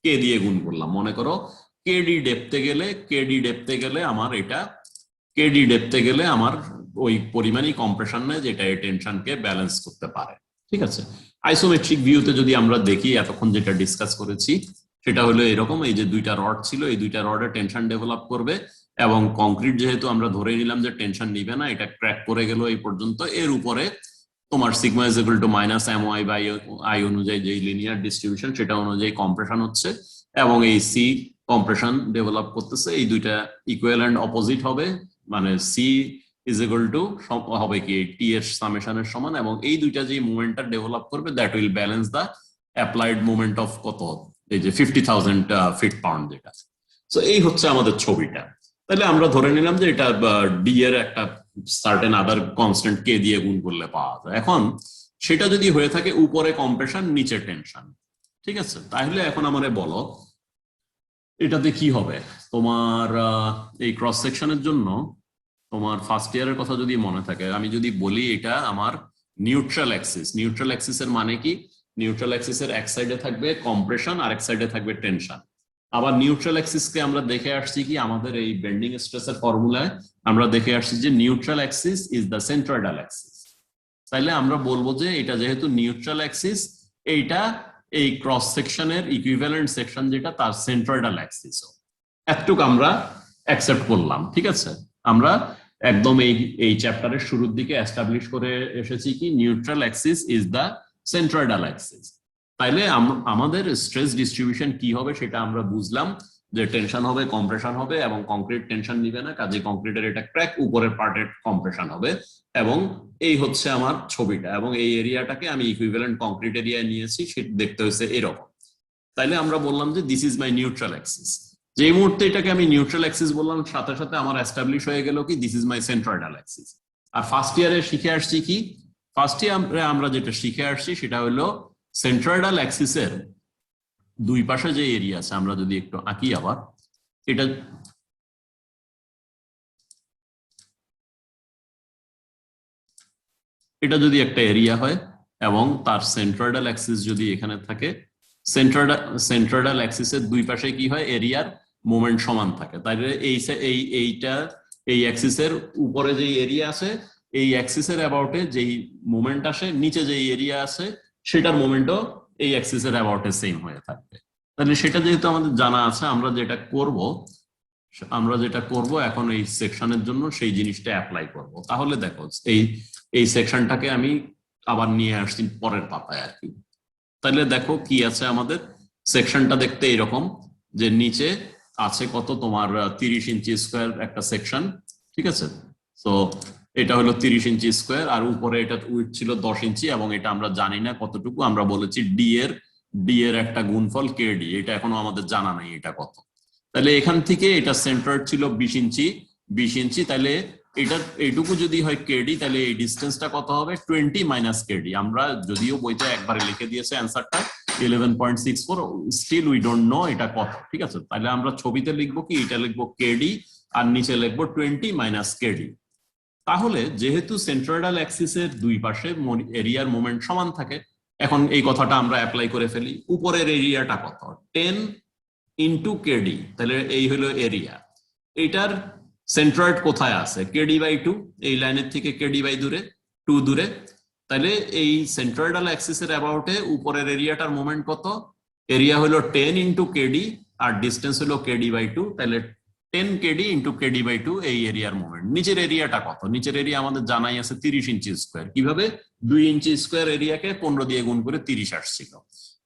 Speaker 1: কে দিয়ে গুণ করলাম। মনে করো কেডি ডেপতে গেলে আমার ওই পরিমাণই কম্প্রেশন নেয় যেটা এই টেনশনকে ব্যালেন্স করতে পারে। ঠিক আছে, আইসোমেট্রিক ভিউতে যদি আমরা দেখি এতক্ষণ যেটা ডিসকাস করেছি সেটা হলো এরকম, এই যে দুইটা রড ছিল, এই দুইটা রডে টেনশন ডেভেলপ করবে, এবং কংক্রিট যেহেতু আমরা ধরে নিলাম যে টেনশন নিবে না, এটা ক্র্যাক করে গেল এই পর্যন্ত, এর উপরে তোমার sigma is equal to minus my by I অনুযায়ী যে লিনিয়ার ডিস্ট্রিবিউশন সেটা অনুযায়ী কম্প্রেশন হচ্ছে, এবং এই সি কম্প্রেশন ডেভেলপ করতেছে। এই দুইটা ইকুয়াল এন্ড অপোজিট হবে, মানে সি ইজ ইকুয়াল টু হবে কি টি এর সামেশনের সমান, এবং এই দুইটা যে মুভমেন্টটা ডেভেলপ করবে that will balance the applied movement of কত, এই যে 50,000 ফিট পাউন্ড যেটা। সো এই হচ্ছে আমাদের ছবিটা। তাহলে আমরা ধরে নিলাম যে এটা ডি এর একটা সার্টেন আদার কনস্ট্যান্ট কে দিয়ে গুণ করলে পাওয়া যায়। এখন সেটা যদি হয়ে থাকে উপরে কম্প্রেশন নিচে টেনশন, ঠিক আছে, তাহলে এখন আমারে বলো এটাতে কি হবে। তোমার এই ক্রস সেকশনের জন্য তোমার ফার্স্ট ইয়ারের কথা যদি মনে থাকে, আমি যদি বলি এটা আমার নিউট্রাল অ্যাক্সিস। নিউট্রাল অ্যাক্সিসের মানে কি? নিউট্রাল অ্যাক্সিসের এক সাইডে থাকবে কম্প্রেশন আর এক সাইডে থাকবে টেনশন। আবার নিউট্রাল অ্যাক্সিসকে আমরা দেখে আসছি কি আমাদের এই বেন্ডিং স্ট্রেসের ফর্মুলায় আমরা দেখে আসছি যে neutral axis is the centroidal axis. তাইলে আমরা বলবো যে এটা যেহেতু নিউট্রাল অ্যাক্সিস, এইটা এই ক্রস সেকশনের ইকুইভ্যালেন্ট সেকশন যেটা তার সেন্ট্রয়েডাল অ্যাক্সিস। এতটুকু আমরা অ্যাকসেপ্ট করলাম, ঠিক আছে। আমরা একদম এই চ্যাপ্টারের শুরুর দিকে এস্টাবলিশ করে এসেছি কি neutral axis is the centroidal axis. তাইলে আমাদের স্ট্রেস ডিস্ট্রিবিউশন কি হবে সেটা আমরা বুঝলাম, যে টেনশন হবে, কম্প্রেশন হবে, এবং কংক্রিট টেনশন নিবে না, কাজে কংক্রিটের এটা ক্র্যাক, উপরের পার্টের কম্প্রেশন হবে। এবং এই হচ্ছে আমার ছবিটা, এবং এই এরিয়াটাকে আমি ইকুইভ্যালেন্ট কংক্রিট এরিয়ায় নিয়েছি, সেটা দেখতে হয়েছে এরকম। তাইলে আমরা বললাম যে this is my neutral Axis. যে মুহূর্তে এটাকে আমি নিউট্রাল অ্যাক্সিস বললাম, সাথে সাথে আমার এস্টাবলিশ হয়ে গেল কি this is my centroidal axis. আর ফার্স্ট ইয়ারে শিখে আসছি কি, ফার্স্ট ইয়ারে আমরা যেটা শিখে আসছি সেটা হলো সেন্ট্রয়েডাল অ্যাক্সিসের দুই পাশে যে এরিয়া আছে, আমরা যদি একটু আঁকি আবার, এটা যদি একটা এরিয়া হয় এবং তার সেন্ট্রয়েডাল অ্যাক্সিস যদি এখানে থাকে, সেন্ট্রয়েডাল অ্যাক্সিসের দুই পাশে কি হয়, এরিয়ার মোমেন্ট সমান থাকে। তাহলে এই অ্যাক্সিসের উপরে যে এরিয়া আছে, এই অ্যাক্সিসের অ্যাবাউটে যেই মোমেন্ট আসে, নিচে যে এরিয়া আছে সেটার মোমেন্টও এই অ্যাক্সিসের অ্যাবাউটে সেম হয়ে থাকবে। তাহলে সেটা যেহেতু আমাদের জানা আছে, আমরা যেটা করব এখন এই সেকশনের জন্য সেই জিনিসটা অ্যাপ্লাই করব। তাহলে দেখো এই সেকশনটাকে আমি আবার নিয়ে আসছি পরের পাতায় আর কি। তাহলে দেখো কি আছে আমাদের সেকশনটা দেখতে এরকম, যে নিচে আছে কত তোমার 30 ইঞ্চি স্কোয়ার একটা সেকশন, ঠিক আছে। তো এটা হলো 30 ইঞ্চি স্কোয়ার, আর উপরে এটা উইথ ছিল 10 ইঞ্চি, এবং এটা আমরা জানি না কতটুকু, আমরা বলেছি ডি এর একটা গুণফল কেডি, এটা এখনো আমাদের জানা নাই এটা কত। তাহলে এখান থেকে এটা সেন্টার ছিল 20 ইঞ্চি, তাহলে এটা এইটুকু যদি হয় কেডি, তাহলে এই ডিস্টেন্সটা কত হবে 20 মাইনাস কেডি। আমরা যদিও বইতে একবারে লিখে দিয়েছে অ্যান্সারটা 11.64, স্টিল উই ডোন্ট নো এটা কত, ঠিক আছে। তাহলে আমরা ছবিতে লিখবো কি, এটা লিখবো কেডি আর নিচে লিখবো 20 মাইনাস কেডি। তাহলে যেহেতু সেন্ট্রয়েডাল অ্যাক্সিসের দুই পাশে এরিয়ার মোমেন্ট সমান থাকে, এখন এই কথাটা আমরা অ্যাপ্লাই করে ফেলি। উপরের এরিয়াটা কত, 10 ইন্টু কেডি, তাহলে এই হলো এরিয়া। এটার সেন্ট্রয়েড কোথায় আছে, কেডি বাই 2, এই লাইনের থেকে কেডি বাই 2 দূরে। তাহলে এই সেন্ট্রয়েডাল অ্যাক্সিসের অ্যাবাউটে উপরের এরিয়াটার মোমেন্ট কত, এরিয়া হলো 10 ইন্টু কেডি আর ডিস্টেন্স হলো কেডি বাই 2, তাহলে 10 কেডি ইন্টু কেডি বাই 2 এই এরিয়ার মোমেন্ট। নিচের এরিয়াটা কত, নিচের এরিয়া আমাদের জানাই আছে 30 ইঞ্চি স্কোয়ার। কিভাবে, 2 ইঞ্চি স্কোয়ার এরিয়াকে 15 দিয়ে গুণ করে 30 আসছিল।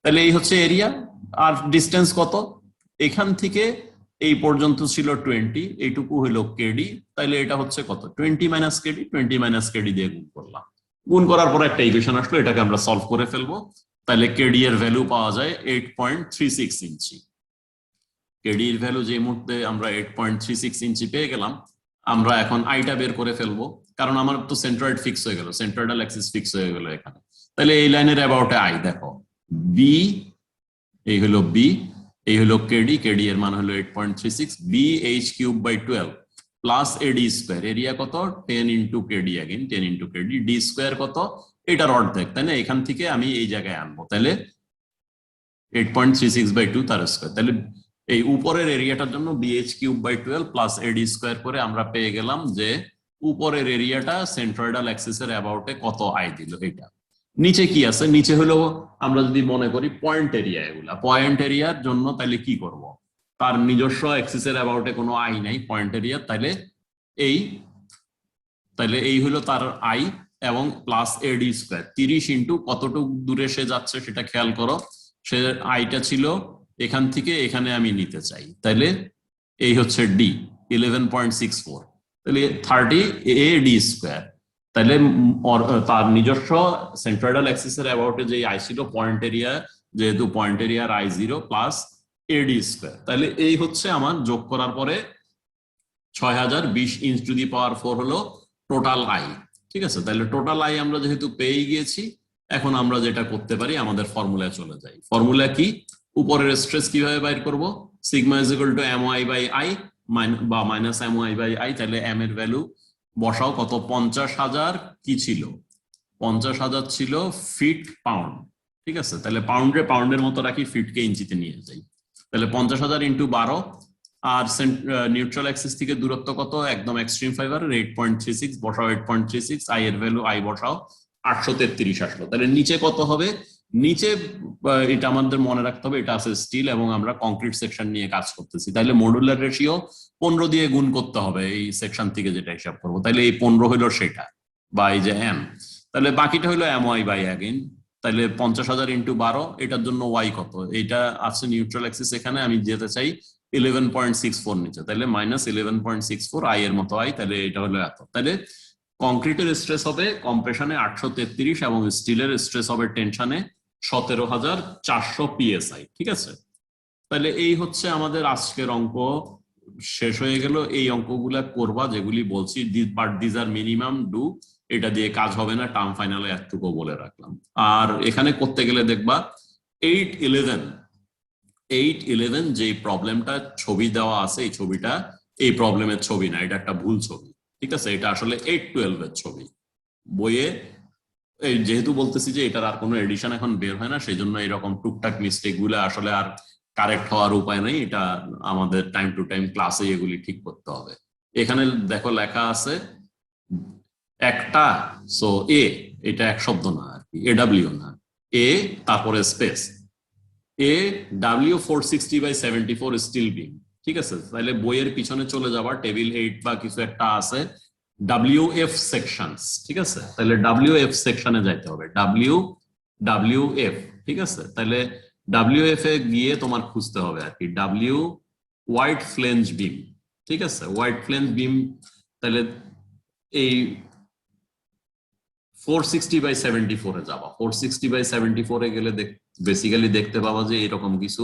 Speaker 1: তাহলে এই হচ্ছে এরিয়া। আর ডিস্টেন্স কত, এখান থেকে এই পর্যন্ত ছিল 20, এইটুকু হলো কেডি, তাহলে এটা হচ্ছে কত 20 মাইনাস কেডি, 20 মাইনাস কেডি দিয়ে গুণ করলাম। গুণ করার পর একটা ইকুয়েশন আসলো, এটাকে আমরা সলভ করে ফেলবো। তাহলে কেডি এর ভ্যালু পাওয়া যায় 8.36 ইঞ্চি। কেডি এর ভ্যালু যে মুহূর্তে আমরা 8.36 ইঞ্চি পেয়ে গেলাম, আমরা এখন আইটা বের করে ফেলবো, কারণ আমার তো সেন্ট্রয়েড ফিক্স হয়ে গেল, সেন্ট্রয়েডাল অ্যাক্সিস ফিক্স হয়ে গেল এখানে। তাহলে এই লাইনের অ্যাবাউটে আই দেখো, বি, এই হলো বি, এই হলো কেডি, কেডি এর মান হলো 8.36, B H cube by 12 plus eddy square, area কত 10 into KD, again 10 into KD, D square কত, এটার অর্ধেক, তাই না, এখান থেকে আমি এই জায়গায় আনবো। তাহলে 8.36 বাই 2 তার স্কোয়ার। তাহলে এই উপরের এরিয়াটার জন্য বিএইচ কিউব বাই 12 প্লাস এডি স্কোয়ার করে আমরা পেয়ে গেলাম যে উপরের এরিয়াটা সেন্ট্রয়েডাল অ্যাক্সিসের অ্যাবাউটে কত আই দিল এটা। নিচে কি আছে, নিচে হলো আমরা যদি মনে করি পয়েন্ট এরিয়া, এগুলা পয়েন্ট এরিয়ার জন্য তাহলে কি করব, তার নিজস্ব অ্যাক্সিসের অ্যাবাউটে কোনো আই নাই পয়েন্ট এরিয়া, তাহলে এই হলো তার আই, এবং প্লাস এডি স্কোয়ার 30 ইন্টু কতটুকু দূরে সে যাচ্ছে সেটা খেয়াল করো, সে আইটা ছিল এখান থেকে এখানে আমি নিতে চাই, তাহলে এই হচ্ছে ডি 11.64, তাহলে 30 এডি স্কোয়ার। তাহলে তার নিজস্ব সেন্ট্রয়েডাল অ্যাক্সিসের অ্যাবাউটে যে আই ছিল পয়েন্ট এরিয়া, যেহেতু পয়েন্ট এরিয়ার আই 0 প্লাস এডি স্কোয়ার, তাহলে এই হচ্ছে আমার যোগ করার পরে 6020 ইন্স টু দি পাওয়ার 4 হলো টোটাল আই। ঠিক আছে, তাহলে টোটাল আই আমরা যেহেতু পেয়ে গিয়েছি, এখন আমরা যেটা করতে পারি আমাদের ফর্মুলায় চলে যাই। ফর্মুলা কি? উপরের স্ট্রেস কিভাবে বাইর করব? Sigma is equal to my by I বা মাইনাস my বাই আই। তাহলে m এর ভ্যালু বসাও কত? 50,000 কি ছিল? 50,000 ছিল ফিট পাউন্ড। ঠিক আছে, তাহলে পাউন্ডের মতো রাখি, ফিটকে ইঞ্চিতে নিয়ে যাই। তাহলে 50,000 ইন্টু 12, আর নিউট্রাল অ্যাক্সিস থেকে দূরত্ব কত? একদম এক্সট্রিম ফাইবারের 8.36 বসাও, 8.36। আই এর ভ্যালু আই বসাও, 833 আসলো। তাহলে নিচে কত হবে? নিচে এটা আমাদের মনে রাখতে হবে, এটা আছে স্টিল এবং আমরা কংক্রিট সেকশন নিয়ে কাজ করতেছি। তাহলে মডুলার রেশিও 15 দিয়ে গুণ করতে হবে এই সেকশন থেকে যেটা হিসাব করবো। তাহলে এই 15 হইলো সেটা, বা এই যে এম। তাহলে বাকিটা হইলো my বাই অ্যাগেন। তাহলে 50,000 ইন্টু 12, এটার জন্য ওয়াই কত? এটা আছে নিউট্রাল অ্যাক্সিস, এখানে আমি যেতে চাই 11.64 নিচে, তাহলে মাইনাস 11.64 আই এর মতো আই। তাহলে এটা হলো এত। তাহলে কংক্রিটের স্ট্রেস হবে কম্প্রেশনে 833 এবং স্টিলের স্ট্রেস হবে টেনশনে 17,400 পিএসআই। ঠিক আছে, তাহলে এই হচ্ছে আমাদের আজকের অঙ্ক শেষ হয়ে গেল। এই অঙ্কগুলা করবা যেগুলি বলছি, but these are minimum do. এটা দিয়ে কাজ হবে না, টার্ম ফাইনালে একটুকু বলে রাখলাম। আর এখানে করতে গেলে দেখবা 8-11 যে প্রবলেমটা ছবি দেওয়া আছে, এই ছবিটা এই প্রবলেমের ছবি না, এটা একটা ভুল ছবি। ঠিক আছে, এটা আসলে 8-12 এর ছবি। বইয়ে যেহেতু বলতেছি যে এটার আর কোনো এডিশন এখন বের হয় না, সেই জন্য এরকম টুকটাক মিস্টেক গুলো আসলে আর কারেক্ট হওয়ার উপায় নেই। এটা আমাদের টাইম টু টাইম ক্লাসে এগুলি ঠিক করতে হবে। এখানে দেখো লেখা আছে একটা, সো এ, এটা এক শব্দ না আর কি, এডাব্লিউ না, এ তারপরে স্পেস AW460/74 স্টিল বিম। ঠিক আছে, তাহলে বইয়ের পিছনে চলে যাবা, টেবিল 8 বা কিছু একটা আছে, WF সেকশনস। ঠিক আছে, তাহলে WF সেকশনে যাইতে হবে, WF। ঠিক আছে, তাহলে WF এ গিয়ে তোমার খুঁজতে হবে আর কি হোয়াইট ফ্লেঞ্জ বিম। ঠিক আছে, হোয়াইট ফ্লেঞ্জ বিম। তাহলে এই 460/74 এ যাবা, 460/74 এ গেলে বেসিক্যালি দেখতে পাবা যে এরকম কিছু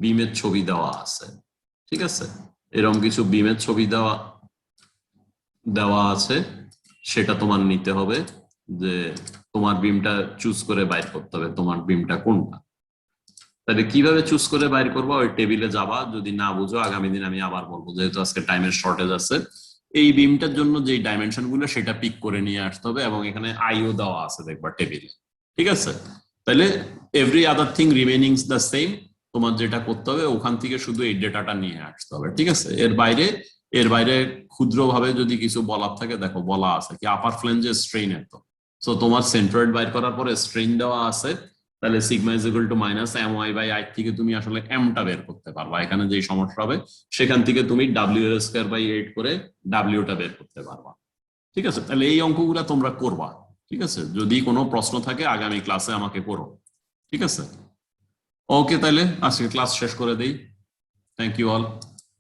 Speaker 1: বিমের ছবি দেওয়া আছে। ঠিক আছে, এরকম কিছু বিমের ছবি দেওয়া আছে, সেটা তোমার নিতে হবে, যে তোমার বিমটা চুজ করে বাইর করতে হবে তোমার বিমটা কোনটা। তাহলে কিভাবে চুজ করে বাইর করবো? ওই টেবিলে যাবা, যদি না বুঝো আগামী দিন আমি আবার বলবো, যেহেতু আজকে টাইমের শর্টেজ আছে। এই বিমটার জন্য যে ডাইমেনশন গুলো সেটা পিক করে নিয়ে আসতে হবে, এবং এখানে আইও দেওয়া আছে দেখবা টেবিলে। ঠিক আছে, তাহলে every other thing remaining the same. তোমার যেটা করতে হবে ওখান থেকে শুধু এই ডেটাটা নিয়ে আসতে হবে। ঠিক আছে, এর বাইরে ক্ষুদ্রভাবে যদি কিছু বলার থাকে, দেখো বলা আছে কি আপার ফ্লেঞ্জে স্ট্রেইন এত। সো তোমার সেন্ট্রয়েড বাইর করার পরে স্ট্রেইন দেওয়া আছে, তাহলে sigma is equal to minus my by I থেকে তুমি আসলে এমটা বের করতে পারবা। এখানে যে সমস্যা হবে সেখান থেকে তুমি W²/8 করে ডাব্লিউটা বের করতে পারবা। ঠিক আছে, তাহলে এই অঙ্কগুলা তোমরা করবা। ঠিক আছে, যদি কোনো প্রশ্ন থাকে আগামী ক্লাসে আমাকে করো। ঠিক আছে, ওকে, তাহলে আজকে ক্লাস শেষ করে দেই। Thank you all.